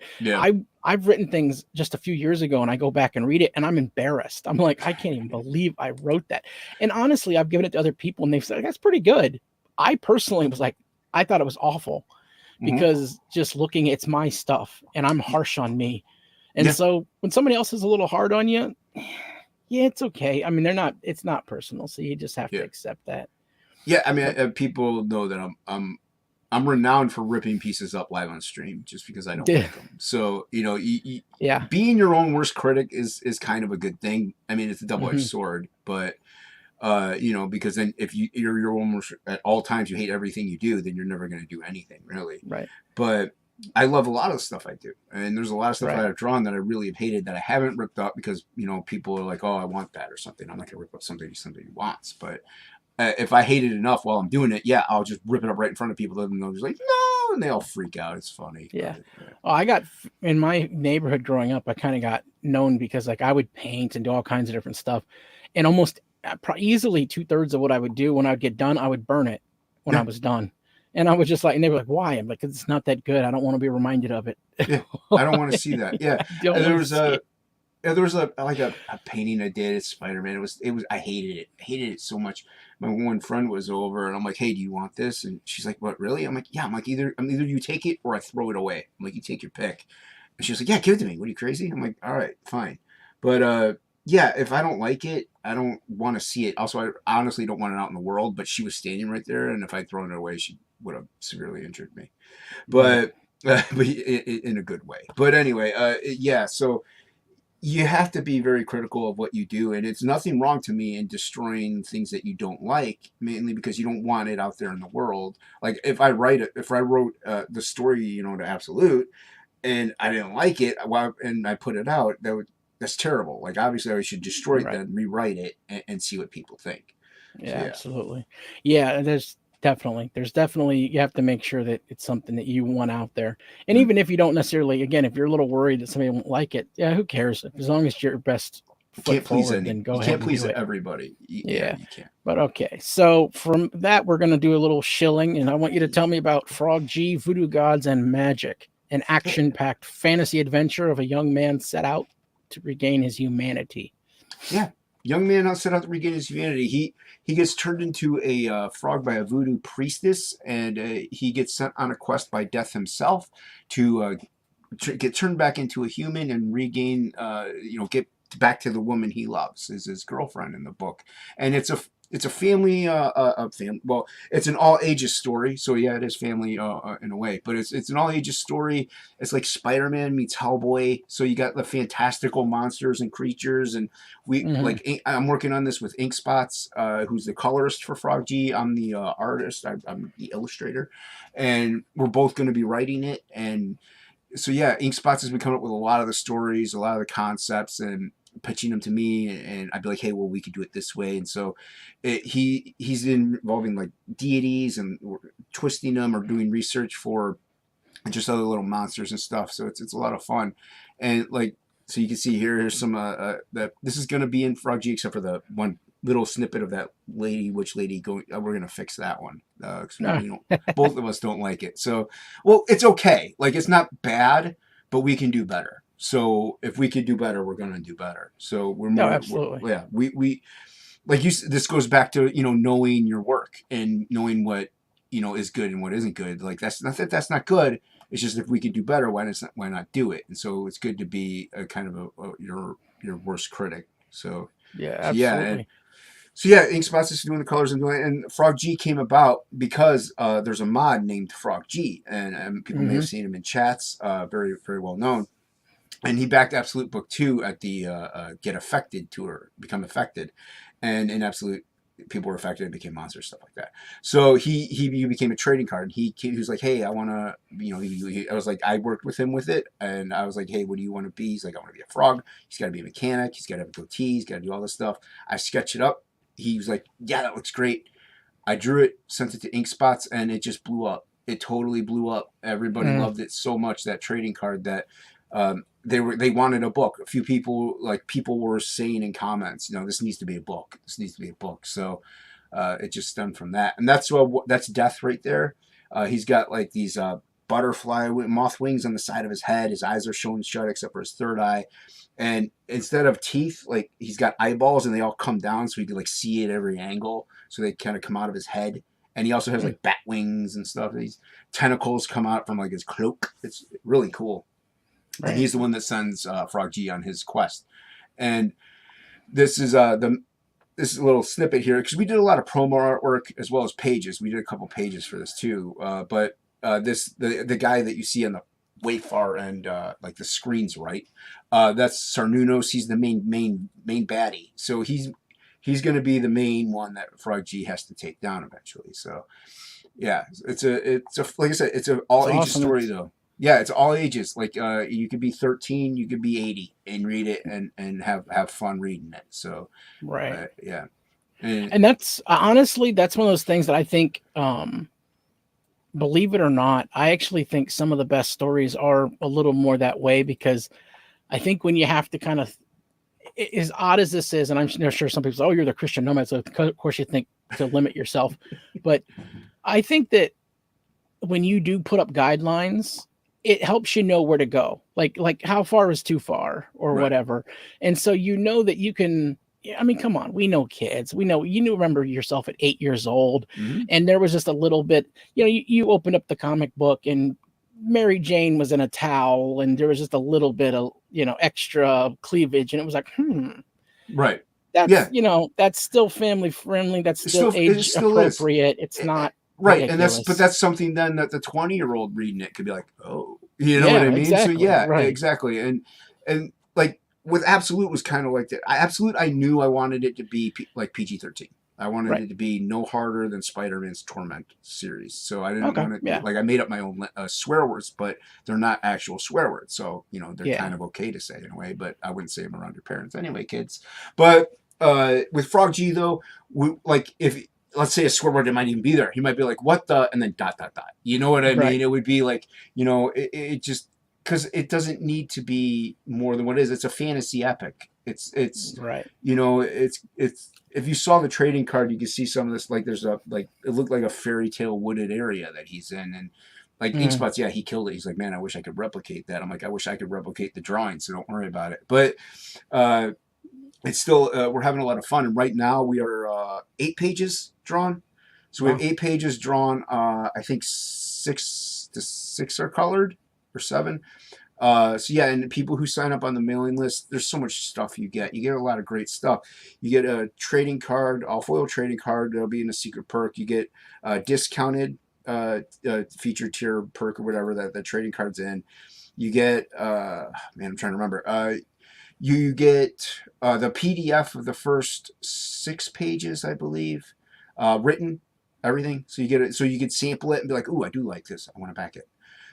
I've written things just a few years ago and I go back and read it and I'm embarrassed. I'm like, I can't even believe I wrote that. And honestly, I've given it to other people and they've said that's pretty good. I personally was like, I thought it was awful, Hmm. because just looking, it's my stuff and I'm harsh on me. And Yeah. so when somebody else is a little hard on you, yeah, it's okay. I mean, it's not personal. So you just have to Yeah. accept that. Yeah, I mean, But people know that I'm renowned for ripping pieces up live on stream just because I don't like them. So yeah. being your own worst critic is kind of a good thing. I mean, it's a double edged Hmm. sword, but because then if you're your own worst at all times, you hate everything you do, then you're never going to do anything really. Right. But I love a lot of the stuff I do, and there's a lot of stuff Right. I've drawn that I really have hated that I haven't ripped up because people are like, oh, I want that or something. I'm not going to rip up something somebody wants, but if I hate it enough while I'm doing it, yeah, I'll just rip it up right in front of people. And they'll just like, no, and they all freak out. It's funny. Yeah. But, yeah. Oh, in my neighborhood growing up, I kind of got known because like I would paint and do all kinds of different stuff, and almost easily 2/3 of what I would do when I would get done, I would burn it when I Yeah. was done, and I was just like, and they were like, "Why?" I'm like, "It's not that good. I don't want to be reminded of it. Yeah. I don't want to see that. Yeah. I don't There want to was see a it." Yeah, there was a painting I did at Spider-Man. It was I hated it. I hated it so much. My one friend was over and I'm like, "Hey, do you want this?" And she's like, "What, really?" I'm like, "Yeah." I'm like, either you take it or I throw it away. I'm like, "You take your pick." And she's like, "Yeah, give it to me. What are you, crazy?" I'm like, "All right, fine." But yeah, if I don't like it, I don't want to see it. Also, I honestly don't want it out in the world, but she was standing right there and if I'd thrown it away, she would have severely injured me. Right. But but in a good way. But anyway, yeah, so you have to be very critical of what you do, and it's nothing wrong to me in destroying things that you don't like, mainly because you don't want it out there in the world. Like if I wrote the story, to Absolute, and I didn't like it, and I put it out, that's terrible. Like obviously, I should destroy it, Right. then rewrite it and see what people think. So Yeah, yeah, absolutely. Yeah, there's definitely you have to make sure that it's something that you want out there. And mm. even if you don't necessarily, again, if you're a little worried that somebody won't like it, yeah, who cares? As long as your best foot forward, then You go ahead can't and please do it. everybody. Yeah, Yeah. you can't. But okay. So from that we're gonna do a little shilling, and I want you to tell me about Frog G, Voodoo Gods, and Magic, an action-packed fantasy adventure of a young man set out to regain his humanity. Yeah, young man not set out to regain his humanity. He gets turned into a frog by a voodoo priestess, and he gets sent on a quest by Death himself to get turned back into a human and regain, get back to the woman he loves, is his girlfriend in the book. And it's a family, well, it's an all ages story. So yeah, it is family in a way, but it's an all ages story. It's like Spider-Man meets Hellboy. So you got the fantastical monsters and creatures, and Hmm. I'm working on this with Ink Spots, who's the colorist for Frog G. I'm the artist. I'm the illustrator, and we're both going to be writing it. And so yeah, Ink Spots has been coming up with a lot of the stories, a lot of the concepts, and pitching them to me, and I'd be like, hey, well, we could do it this way. And so he's involving like deities and twisting them or doing research for just other little monsters and stuff. So it's a lot of fun, and like so you can see here's some that this is gonna be in Frog G, except for the one little snippet of that witch lady going. We're gonna fix that one because we don't. Both of us don't like it. So well, it's okay. Like it's not bad, but we can do better. So if we could do better, we're gonna do better. So No, absolutely. yeah, we like you. This goes back to knowing your work and knowing what is good and what isn't good. Like that's not that that's not good. It's just if we could do better, why not do it? And so it's good to be a kind of your worst critic. Yeah, So yeah, and absolutely. so yeah, Ink Spots is doing the colors and doing it. And Frog G came about because there's a mod named Frog G, and people may have Hmm. seen him in chats. Very very well known. And he backed Absolute Book 2 at the Get Affected tour, Become Affected, and in Absolute, people were affected and became monsters, stuff like that. So he became a trading card. He was like, hey, I want to, I was like, I worked with him with it, and I was like, hey, what do you want to be? He's like, I want to be a frog. He's got to be a mechanic. He's got to have a goatee. He's got to do all this stuff. I sketched it up. He was like, yeah, that looks great. I drew it, sent it to Ink Spots, and it just blew up. It totally blew up. Everybody Mm. loved it so much, that trading card, that they wanted a book. A few people were saying in comments, this needs to be a book. This needs to be a book. So it just stemmed from that, and that's Death right there. He's got like these butterfly moth wings on the side of his head. His eyes are shown shut except for his third eye, and instead of teeth, like he's got eyeballs, and they all come down so he can like see at every angle. So they kind of come out of his head, and he also has Mm. like bat wings and stuff. These tentacles come out from like his cloak. It's really cool, and Right. he's the one that sends Frog G on his quest. And this is this is a little snippet here because we did a lot of promo artwork as well as pages. We did a couple pages for this too, but the guy that you see on the way far end, like the screen's right, that's Sarnunos. He's the main baddie. So he's going to be the main one that Frog G has to take down eventually. So yeah, it's a like I said, it's an It's all ages awesome. story though. Yeah, it's all ages. Like you could be 13, you could be 80, and read it and have fun reading it. So Right. yeah, and And that's honestly, that's one of those things that I think believe it or not, I actually think some of the best stories are a little more that way, because I think when you have to kind of, as odd as this is, and I'm sure some people say, "Oh, you're the Christian nomad," so of course you think to limit yourself. But I think that when you do put up guidelines, it helps you know where to go. Like how far is too far or Right. whatever. And so you know that you can. I mean, come on, we know kids. We know remember yourself at 8 years old, Hmm. and there was just a little bit. You opened up the comic book and Mary Jane was in a towel, and there was just a little bit of extra cleavage, and it was like, Right. that's Yeah. that's still family friendly. That's still It age still is. appropriate. It's Eh, not right. And ridiculous. that's something then that the 20-year-old reading it could be like, oh, you know what I Yeah, mean? So exactly. yeah, Right. exactly. And like with Absolute was kind of like that. Absolute, I knew I wanted it to be like PG-13. I wanted Right. it to be no harder than Spider-Man's Torment series. So I didn't Okay. want to Yeah. like I made up my own swear words, but they're not actual swear words. So they're Yeah. kind of okay to say in a way, but I wouldn't say them around your parents anyway, kids. But with Frog G though, like if let's say a swear word that might even be there, he might be like, "What the?" and then dot dot dot. You know what I Right. mean? It would be like it just because it doesn't need to be more than what it is. It's a fantasy epic. It's Right. it's if you saw the trading card, you can see some of this. Like there's a like it looked like a fairy tale wooded area that he's in, and like Mm. Inkspots, yeah, he killed it. He's like, man, I wish I could replicate that. I'm like, I wish I could replicate the drawing, so don't worry about it. But uh, it's still we're having a lot of fun. And right now we are 8 pages drawn. So we have Wow. 8 pages drawn. I think 6 are colored or 7. So yeah, and people who sign up on the mailing list, there's so much stuff you get. You get a lot of great stuff. You get a trading card, a foil trading card that'll be in a secret perk. You get discounted feature tier perk or whatever that the trading card's in. You get man, I'm trying to remember. You get the PDF of the first 6 pages, I believe, written, everything. So you get it. So you could sample it and be like, "Ooh, I do like this. I want to back it."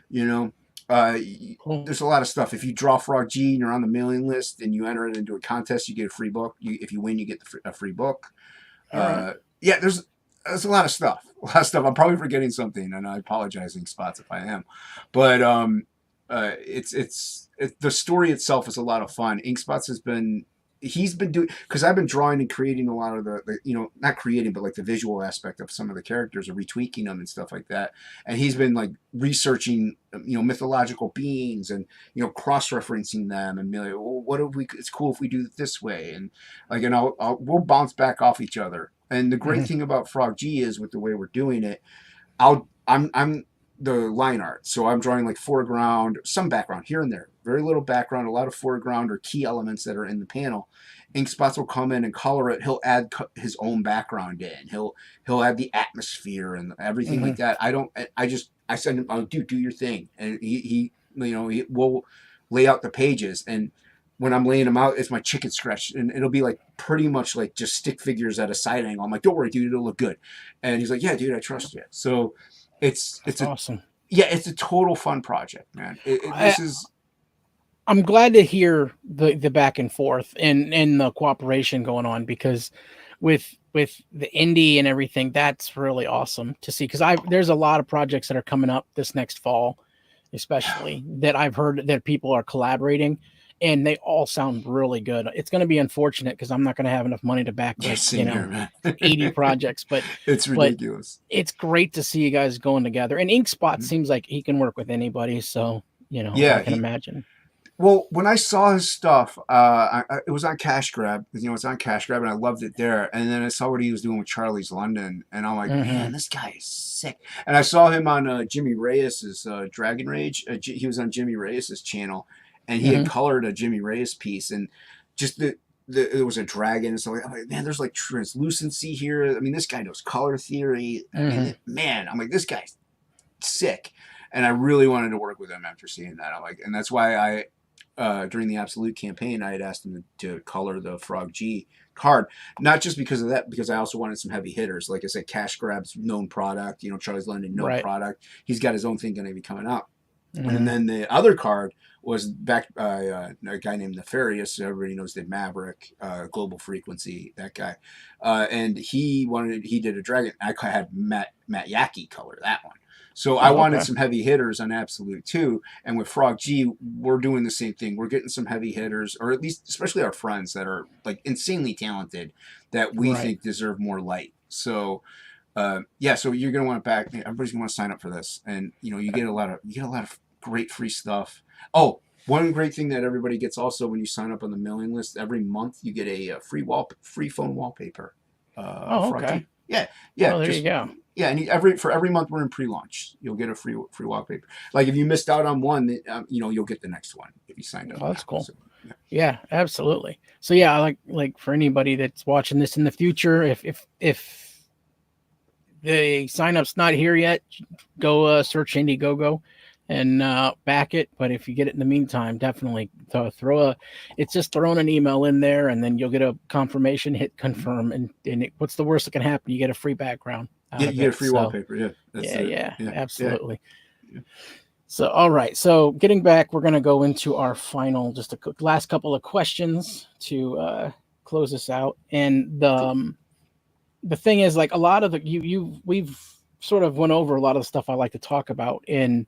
You know, uh, Cool. there's a lot of stuff. If you draw Frog G and you're on the mailing list and you enter it into a contest, you get a free book. If you win, you get a free book. All right. Yeah, there's a lot of stuff. A lot of stuff. I'm probably forgetting something, and I apologize in spots if I am. But the story itself is a lot of fun. Inkspots he's been doing because I've been drawing and creating a lot of the not creating but like the visual aspect of some of the characters or retweaking them and stuff like that. And he's been like researching mythological beings and cross referencing them and be like, well, what if we? It's cool if we do it this way and like we'll bounce back off each other. And the great Hmm. thing about Frog G is with the way we're doing it, I'm the line art. So I'm drawing like foreground, some background here and there, very little background, a lot of foreground or key elements that are in the panel. Inkspots will come in and color it. He'll add his own background in. He'll add the atmosphere and everything Hmm. like that. I don't. I send him. Oh, dude, do your thing, and he will lay out the pages. And when I'm laying them out, it's my chicken scratch, and it'll be like pretty much like just stick figures at a side angle. I'm like, don't worry, dude, it'll look good. And he's like, yeah, dude, I trust you. So That's it's a awesome. yeah, it's a total fun project, man. I, This is I'm glad to hear the back and forth and the cooperation going on, because with the indie and everything, that's really awesome to see. Because I there's a lot of projects that are coming up this next fall, especially that I've heard that people are collaborating, and they all sound really good. It's going to be unfortunate because I'm not going to have enough money to back yeah, like same here, man. 80 projects, It's but ridiculous. it's great to see you guys going together. And Inkspot Mhm. seems like he can work with anybody, so I Yeah, can imagine. well, when I saw his stuff, it was on Cash Grab. It's on Cash Grab, and I loved it there. And then I saw what he was doing with Charlie's London, and I'm like, Hmm. man, this guy is sick. And I saw him on Jimmy Reyes's Dragon Rage. He was on Jimmy Reyes's channel, and he had Hmm. colored a Jimmy Reyes piece, and just it was a dragon. So I'm like, man, there's like translucency here. I mean, this guy knows color theory. I Hmm. mean, man, I'm like, this guy's sick. And I really wanted to work with him after seeing that. I'm like, and that's why during the Absolute campaign, I had asked him to color the Frog G card, not just because of that, because I also wanted some heavy hitters. Like I said, Cash Grab's known product, Charlie's London known Right. product. He's got his own thing going to be coming out. And Hmm. then the other card was backed by a guy named Nefarious. So everybody knows the Maverick, Global Frequency, that guy. And he did a dragon. I had Matt Yaki color that one. So I Oh, wanted okay. some heavy hitters on Absolute too. And with Frog G, we're doing the same thing. We're getting some heavy hitters, or at least, especially our friends that are like insanely talented that we Right. think deserve more light. So yeah, so you're gonna want to back. Everybody's gonna want to sign up for this, and you get a lot of great free stuff. Oh, one great thing that everybody gets also when you sign up on the mailing list, every month you get a free phone wallpaper. Oh, Frog okay. G. Yeah, yeah, Oh, there you just go. yeah, and for every month we're in pre-launch, you'll get a free wallpaper. Like if you missed out on one, you'll get the next one if you signed up Oh, now. that's cool. So yeah, Yeah, absolutely. So yeah, like for anybody that's watching this in the future, if the sign up's not here yet, go search Indiegogo and back it. But if you get it in the meantime, definitely throw a. It's just throwing an email in there, and then you'll get a confirmation. Hit confirm, and what's the worst that can happen? You get a free background out yeah, of you get a it. free So wallpaper. Yeah, that's yeah, it. yeah, Yeah, yeah. absolutely. So all right, so getting back, we're gonna go into our final, just a last couple of questions to close this out, and Cool. the thing is, like a lot of the we've sort of went over a lot of the stuff I like to talk about in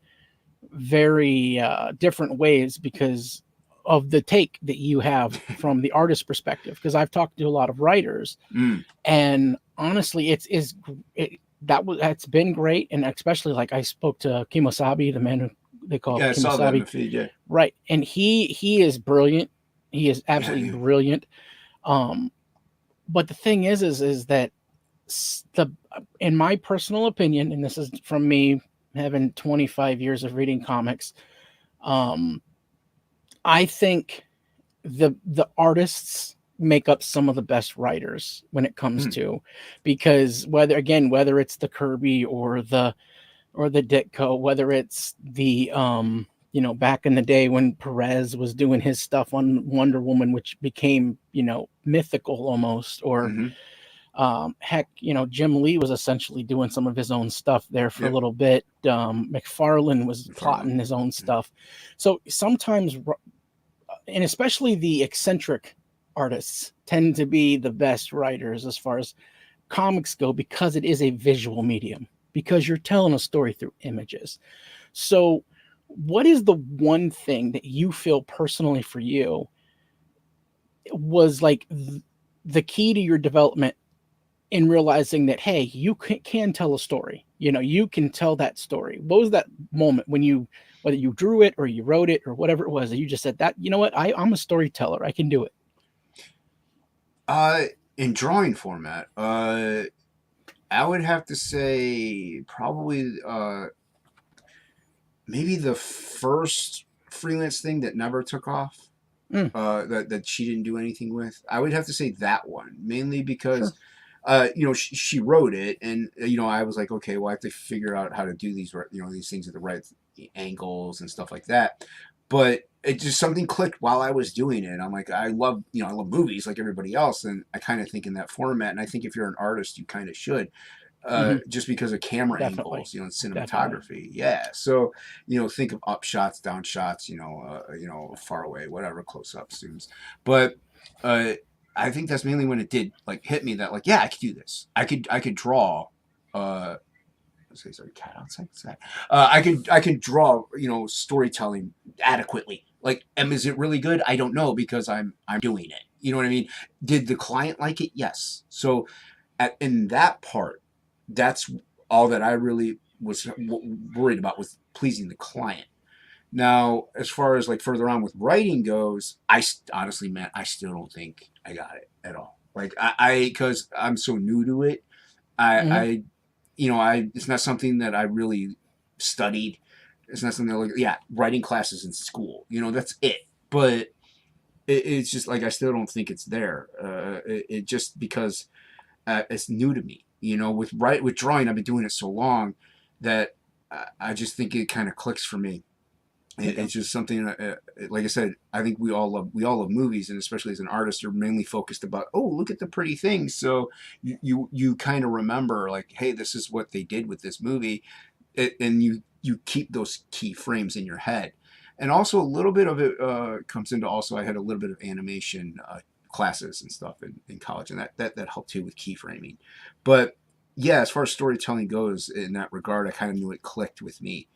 very different ways because of the take that you have from the artist perspective. Because I've talked to a lot of writers, Mm. and honestly, that's been great, and especially like I spoke to Kimosabi, the man who they call Yeah, I saw that in Kimosabi, the feed. Yeah, right? And he is brilliant. He is yeah, absolutely yeah. brilliant. Um, but the thing is that the in my personal opinion, and this is from me having 25 years of reading comics, um, I think the artists make up some of the best writers when it comes Mm. to, because whether it's the Kirby or the Ditko, whether it's the back in the day when Perez was doing his stuff on Wonder Woman, which became mythical almost, or Mm-hmm. heck, Jim Lee was essentially doing some of his own stuff there for a Yep. little bit. McFarlane was McFarlane. plotting his own stuff. So sometimes, and especially the eccentric artists tend to be the best writers as far as comics go, because it is a visual medium, because you're telling a story through images. So what is the one thing that you feel personally for you was like the key to your development in realizing that, hey, you can tell a story, you can tell that story? What was that moment when whether you drew it or you wrote it or whatever it was, that you just said, that, what, I'm a storyteller, I can do it? Uh, in drawing format, I would have to say probably maybe the first freelance thing that never took off. Mm, That she didn't do anything with. I would have to say that one, mainly sure. because she wrote it, and I was like, okay, well, I have to figure out how to do these things at the right angles and stuff like that. But it just something clicked while I was doing it. I'm like, I love movies like everybody else, and I kind of think in that format. And I think if you're an artist, you kind of should, Hmm. just because of camera Definitely. angles, and Definitely. cinematography. Yeah. So, think of up shots, down shots, far away, whatever, close up zooms. But uh, I think that's mainly when it did like hit me that like, yeah, I could do this. I could draw. Uh, say sorry, cat outside. I could draw, storytelling adequately. Like, and is it really good? I don't know because I'm doing it. You know what I mean? Did the client like it? Yes. So in that part, that's all that I really was worried about, was pleasing the client. Now, as far as like further on with writing goes, honestly, man, I still don't think I got it at all. Like because I'm so new to it, Hmm. I, it's not something that I really studied. It's not something like, yeah, writing classes in school. That's it. But it's just like I still don't think it's there. It just because it's new to me. With drawing, I've been doing it so long that I just think it kind of clicks for me. Okay. It's just something. Like I said, I think we all love movies, and especially as an artist, you're mainly focused about, oh, look at the pretty things. So you kind of remember like, hey, this is what they did with this movie, and you keep those key frames in your head. And also a little bit of it comes into, also I had a little bit of animation classes and stuff in college, and that helped too with keyframing. But yeah, as far as storytelling goes in that regard, I kind of knew it clicked with me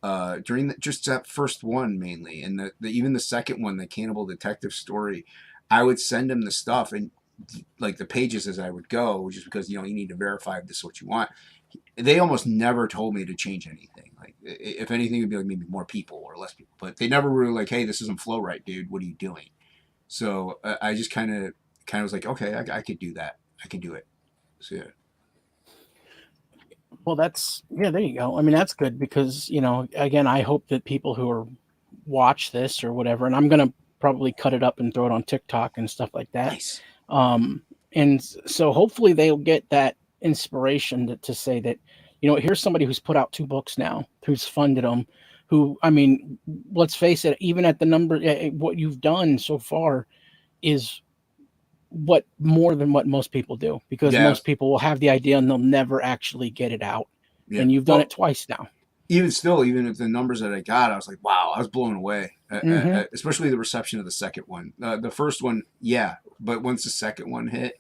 during just that first one mainly, and even the second one, the Cannibal Detective story. I would send him the stuff and like the pages as I would go, just because you need to verify if this is what you want. They almost never told me to change anything. Like if anything, it'd be like maybe more people or less people, but they never were like, "Hey, this isn't flow right, dude. What are you doing?" So I just kind of was like, "Okay, I could do that. I can do it." So yeah, Well, that's yeah, there you go. I mean, that's good because, again, I hope that people who are watch this or whatever, and I'm gonna probably cut it up and throw it on TikTok and stuff like that. nice. Um, and so hopefully they'll get that inspiration to say that, here's somebody who's put out two books now, who's funded them, who, I mean, let's face it, even at the number, what you've done so far is what more than what most people do, because Yeah, most people will have the idea and they'll never actually get it out. yeah. And you've done it Well, twice now. even still, even at the numbers that I got, I was like, wow, I was blown away. Hmm. Especially the reception of the second one. The first one, yeah, but once the second one hit,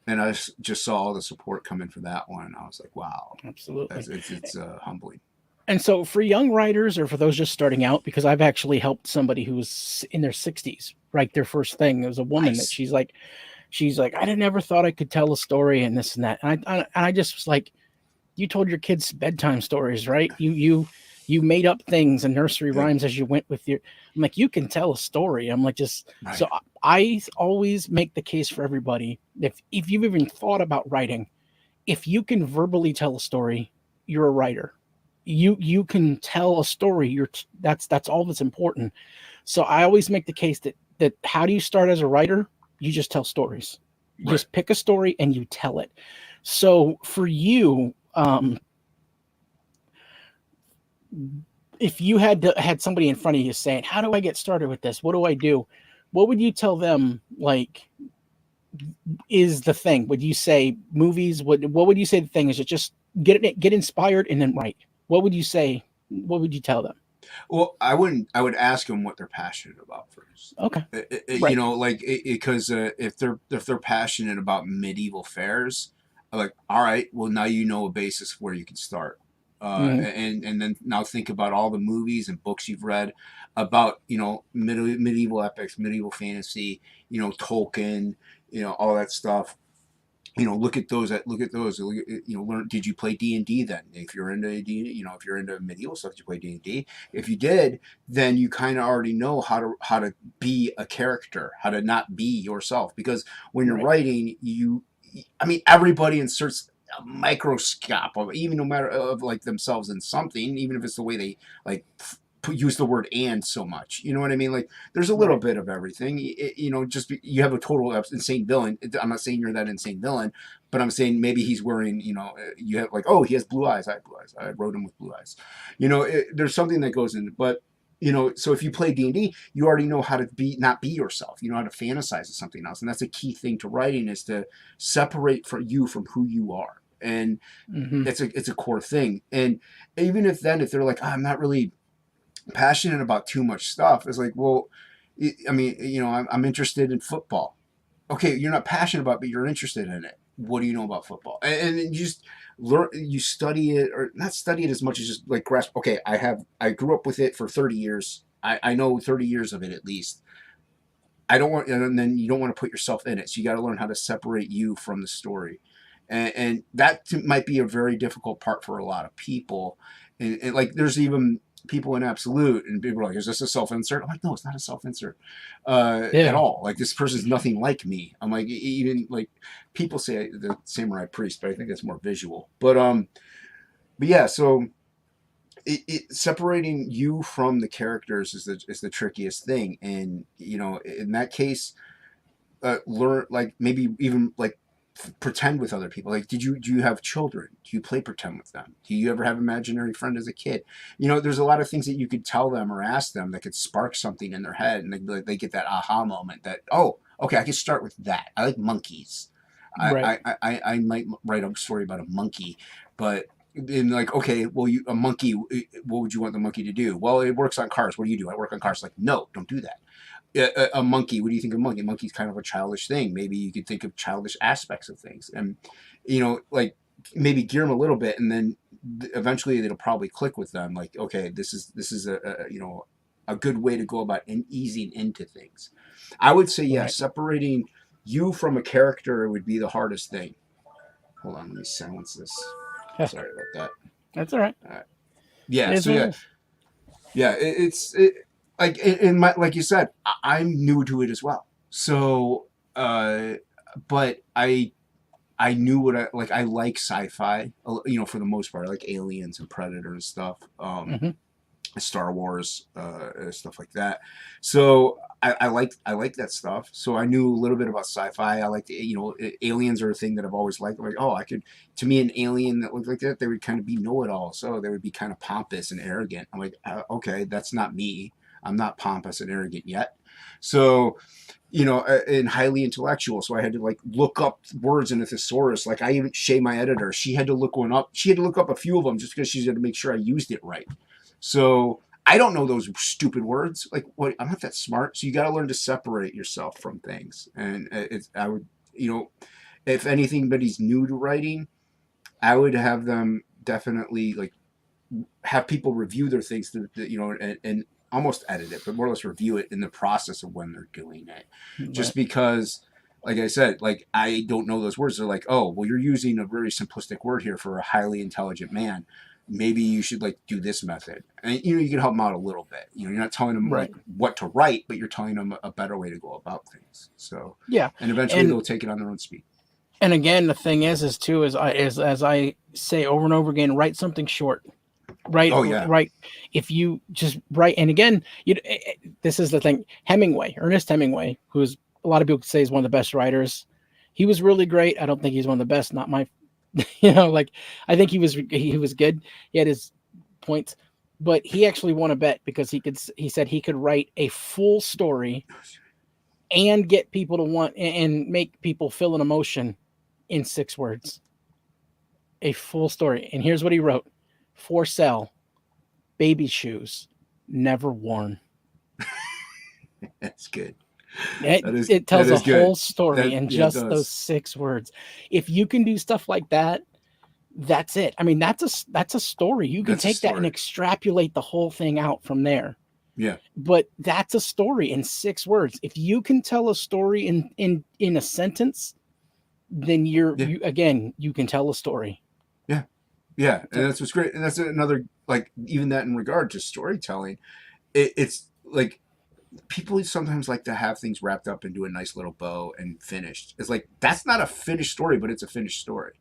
and I just saw all the support coming for that one, I was like, wow, Absolutely. it's humbling. And so for young writers or for those just starting out, because I've actually helped somebody who was in their 60s write their first thing. It was a woman that Nice. she's like, I never thought I could tell a story and this and that. And I just was like, you told your kids bedtime stories, right? You made up things and nursery Yep. rhymes as you went with your. I'm like, you can tell a story. I'm like, just Right. so I always make the case for everybody. If you've even thought about writing, if you can verbally tell a story, you're a writer. You can tell a story. That's all that's important. So I always make the case that how do you start as a writer? You just tell stories. You Right. just pick a story and you tell it. So for you, if you had somebody in front of you saying, "How do I get started with this? What do I do?" What would you tell them? Like, is the thing? Would you say movies? What would you say the thing is? It just get inspired and then write. What would you say? What would you tell them? Well, I wouldn't. I would ask them what they're passionate about first. Okay, right. Like because if they're passionate about medieval fairs, I'm like, all right, well now you know a basis where you can start. Hmm. And then now think about all the movies and books you've read about medieval epics, medieval fantasy, Tolkien, all that stuff. Look at those. Learn. Did you play D&D then? If you're into D, if you're into medieval stuff, did you play D&D? If you did, then you kind of already know how to be a character, how to not be yourself. Because when you're Right. writing, I mean, everybody inserts a microscope of even no matter of like themselves in something, even if it's the way they like use the word and so much. You know what I mean? Like there's a little Right. bit of everything. You have a total insane villain. I'm not saying you're that insane villain, but I'm saying maybe he's wearing. You have like, oh, he has blue eyes. I have blue eyes. I wrote him with blue eyes. There's something that goes in, but. So if you play D&D, you already know how to not be yourself. You know how to fantasize with something else, and that's a key thing to writing is to separate from who you are, and Hmm. it's a core thing. And even if they're like, oh, I'm not really passionate about too much stuff. It's like, well, I mean, I'm interested in football. Okay, you're not passionate about it, but you're interested in it. What do you know about football? And you just learn, you study it, or not study it as much as just like grasp. Okay, I grew up with it for 30 years. I know 30 years of it at least. I don't want, and then you don't want to put yourself in it. So you got to learn how to separate you from the story, and that might be a very difficult part for a lot of people. And like, there's even people in absolute, and people are like, "Is this a self insert?" I'm like, "No, it's not a self insert at Yeah. all. Like this person's nothing like me." I'm like, even like people say the samurai priest, but I think that's more visual. But yeah, so separating you from the characters is the trickiest thing, and in that case learn like maybe even like pretend with other people. Like, do you have children? Do you play pretend with them? Do you ever have an imaginary friend as a kid? There's a lot of things that you could tell them or ask them that could spark something in their head, and they get that aha moment that, oh, okay, I can start with that. I like monkeys. Right. I might write a story about a monkey, but then like, okay, well, a monkey, what would you want the monkey to do? Well, it works on cars. What do you do? I work on cars. Like, no, don't do that. A monkey. What do you think of monkey? Monkey's kind of a childish thing. Maybe you could think of childish aspects of things, and like maybe gear them a little bit, and then eventually it'll probably click with them. Like, okay, this is a good way to go about easing into things. I would say, yeah, Right. separating you from a character would be the hardest thing. Hold on, let me silence this. Sorry about that. That's all right. It Yeah, is so what it yeah, is. yeah, like in my like you said, I'm new to it as well. So, but I knew what I like. I like sci-fi, for the most part. I like aliens and Predator and stuff. Hmm. Star Wars, stuff like that. So I like that stuff. So I knew a little bit about sci-fi. I like aliens are a thing that I've always liked. Like, oh, I could, to me, an alien that looked like that, they would kind of be know-it-all. So they would be kind of pompous and arrogant. I'm like, okay, that's not me. I'm not pompous and arrogant yet. So and highly intellectual. So I had to like look up words in a thesaurus. Like I even Shay, my editor, she had to look one up. She had to look up a few of them just because she had to make sure I used it right. So I don't know those stupid words. Like, what? I'm not that smart. So you got to learn to separate yourself from things. And I would, if anybody's new to writing, I would have them definitely like have people review their things, and almost edit it, but more or less review it in the process of when they're doing it. Just Right. because, like I said, like I don't know those words. They're like, oh, well, you're using a very simplistic word here for a highly intelligent man. Maybe you should like do this method, and you can help them out a little bit. You're not telling them Right. like what to write, but you're telling them a better way to go about things. So, Yeah. and eventually And they'll take it on their own speed. and again, the thing is too is I is as I say over and over again, write something short. Write Oh yeah, write if you just write. And again, this is the thing. Hemingway, Ernest Hemingway, who's a lot of people say is one of the best writers. He was really great. I don't think he's one of the best. Not my, like I think he was good. He had his points, but he actually won a bet because he said he could write a full story and get people to want and make people feel an emotion in 6 words. A full story. And here's what he wrote: for sale, baby shoes, never worn. that's good. It, That is it that tells a is good. whole story That in yeah, it just those does. 6 words. If you can do stuff like that, that's it. I mean, that's a story. You can That's a take that and story. extrapolate the whole thing out from there. Yeah. But that's a story in 6 words. If you can tell a story in a sentence, then Yeah. you can tell a story. Yeah. Yeah. So, And that's what's great. And that's another, like, even that in regard to storytelling, it's like people sometimes like to have things wrapped up into a nice little bow and finished. It's like, that's not a finished story, but it's a finished story.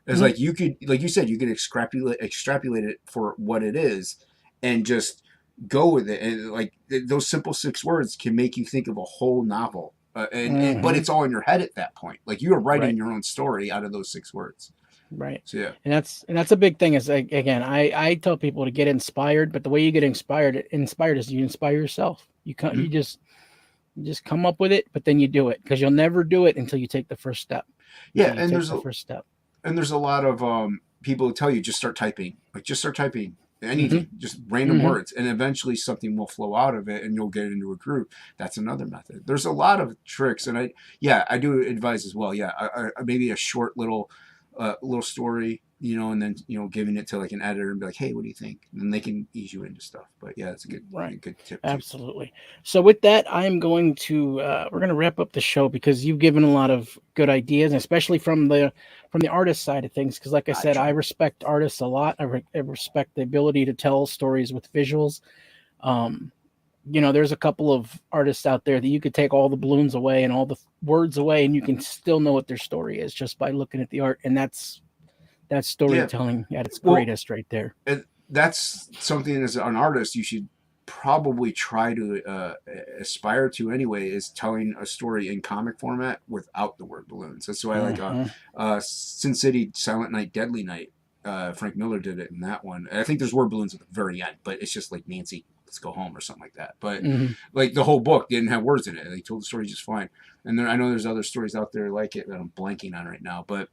It's mhm, like you could, like you said, you could extrapolate it for what it is and just go with it. And like those simple 6 words can make you think of a whole novel. But mhm, it's all in your head at that point. Like you are writing right. your own story out of those 6 words. Right. So yeah. And that's a big thing is like, again, I tell people to get inspired, but the way you get inspired is you inspire yourself. Mhm. You just come up with it, but then you do it because you'll never do it until you take the first step. Yeah, Until you take the first step. and there's a lot of people who tell you just start typing, like just start typing Mhm. anything, just random Mhm. words, and eventually something will flow out of it, and you'll get into a groove. That's another method. There's a lot of tricks, and I do advise as well. Yeah, maybe a short little story, and then giving it to like an editor and be like, hey, what do you think? And then they can ease you into stuff. But yeah, it's a Right. good tip too. Absolutely. So with that, I'm going to we're going to wrap up the show because you've given a lot of good ideas, especially from the artist side of things. Because like I I said, I try. respect artists a lot. I respect the ability to tell stories with visuals. Um, there's a couple of artists out there that you could take all the balloons away and all the words away, and you can still know what their story is just by looking at the art. And that's Yeah. storytelling at its Well, greatest, right there. that's something as an artist you should probably try to aspire to anyway, is telling a story in comic format without the word balloons. That's why like Hmm. Sin City, Silent Night, Deadly Night. Frank Miller did it in that one. I think there's word balloons at the very end, but it's just like Nancy, let's go home or something like that. But Hmm. like the whole book didn't have words in it. They told the story just fine. And I know there's other stories out there like it that I'm blanking on right now, but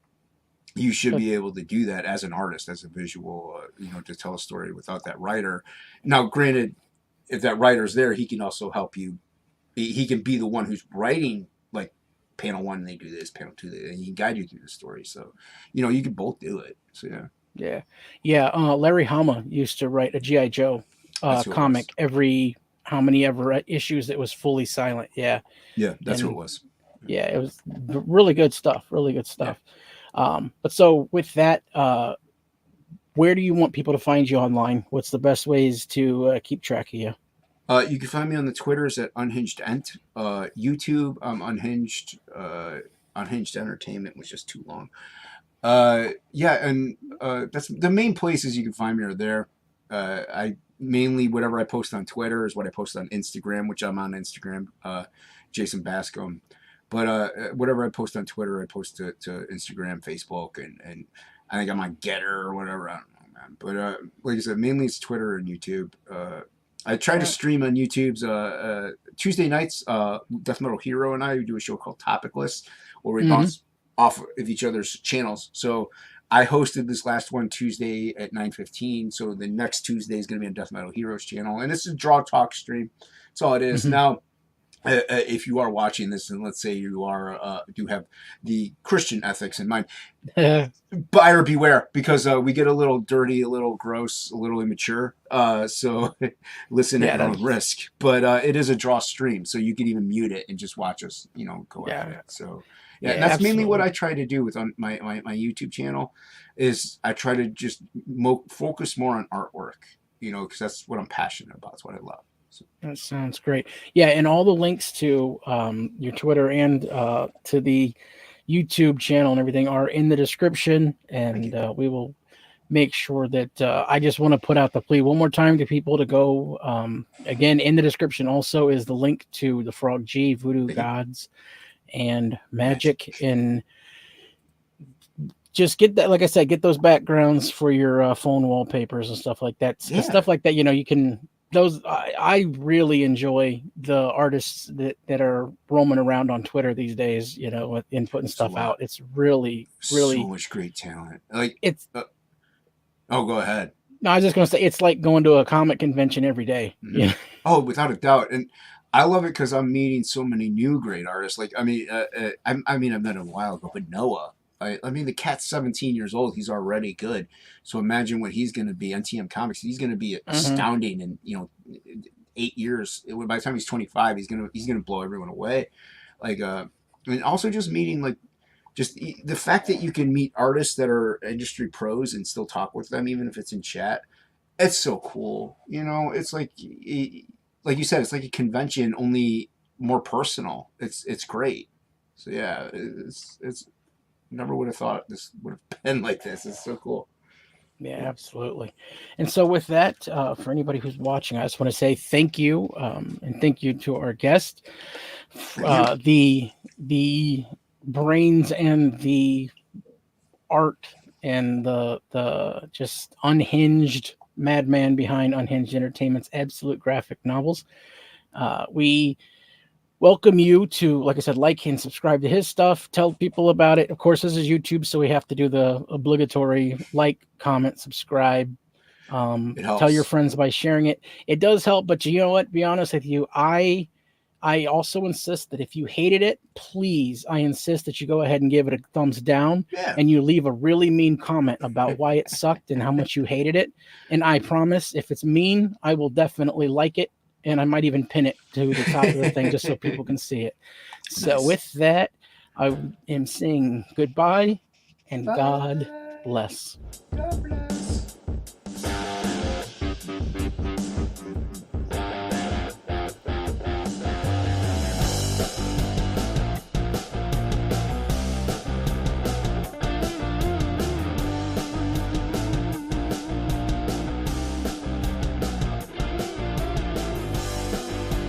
you should But be able to do that as an artist, as a visual, to tell a story without that writer. Now, granted, if that writer's there, he can also help you. He can be the one who's writing like panel 1 they do this, panel 2 and he can guide you through the story. So, you can both do it. So Yeah. Larry Hama used to write a GI Joe that's who it was. comic every how many ever issues that was fully silent. Yeah, That's who it was. Yeah, it was really good stuff. Really good stuff. But so with that, where do you want people to find you online? What's the best ways to keep track of you? You can find me on the Twitters at Unhinged Ent. YouTube, Unhinged. Unhinged Entertainment was just too long. And that's the main places you can find me are there. I mainly whatever I post on Twitter is what I post on Instagram, which I'm on Instagram, Jason Bascom. But whatever I post on Twitter, I post to Instagram, Facebook, and I think I'm on Getter or whatever. I don't know, man. But like I said, mainly it's Twitter and YouTube. I try to stream on YouTube's Tuesday nights. Death Metal Hero and I do a show called Topicless, where we bounce off of each other's channels. So I hosted this last one Tuesday at 9:15. So the next Tuesday is going to be on Death Metal Heroes channel, and it's a draw talk stream. That's all it is. Now, if you are watching this, and let's say you are do have the Christian ethics in mind, buyer beware, because we get a little dirty, a little gross, a little immature. So listen at your own risk. But it is a draw stream, so you can even mute it and just watch us, go at it. So and that's mainly what I try to do with on my YouTube channel. Is I try to just focus more on artwork, because that's what I'm passionate about. It's what I love. That sounds great. Yeah, and all the links to your Twitter and to the YouTube channel and everything are in the description, and we will make sure that I just want to put out the plea one more time to people to go. Again, in the description also is the link to the Frog G, Voodoo Gods, and Magic, and just get that, like I said, get those backgrounds for your phone wallpapers and stuff like that. Stuff like that, you can... Those I really enjoy the artists that are roaming around on Twitter these days, with inputting stuff out. It's really so much great talent. Like it's. Go ahead. No, I was just going to say it's like going to a comic convention every day. Mm-hmm. Oh, without a doubt, and I love it because I'm meeting so many new great artists. Like I've met him a while ago, but Noah. The cat's 17 years old. He's already good. So imagine what he's going to be. NTM Comics, he's going to be astounding in 8 years. By the time he's 25, he's going to blow everyone away. And also just meeting just the fact that you can meet artists that are industry pros and still talk with them, even if it's in chat. It's so cool. It's like you said, it's like a convention, only more personal. It's great. So yeah, it's. Never would have thought this would have been like this. It's so cool. Yeah, absolutely. And so with that, for anybody who's watching, I just want to say thank you, and thank you to our guest, the brains and the art and the just unhinged madman behind Unhinged Entertainment's Absolute Graphic Novels. We welcome you to, like I said, like and subscribe to his stuff. Tell people about it. Of course, this is YouTube, so we have to do the obligatory like, comment, subscribe. Tell your friends by sharing it. It does help, but you know what? Be honest with you, I also insist that if you hated it, please, I insist that you go ahead and give it a thumbs down, and you leave a really mean comment about why it sucked and how much you hated it. And I promise, if it's mean, I will definitely like it. And I might even pin it to the top of the thing just so people can see it. So with that, I am saying goodbye and God bless. God bless.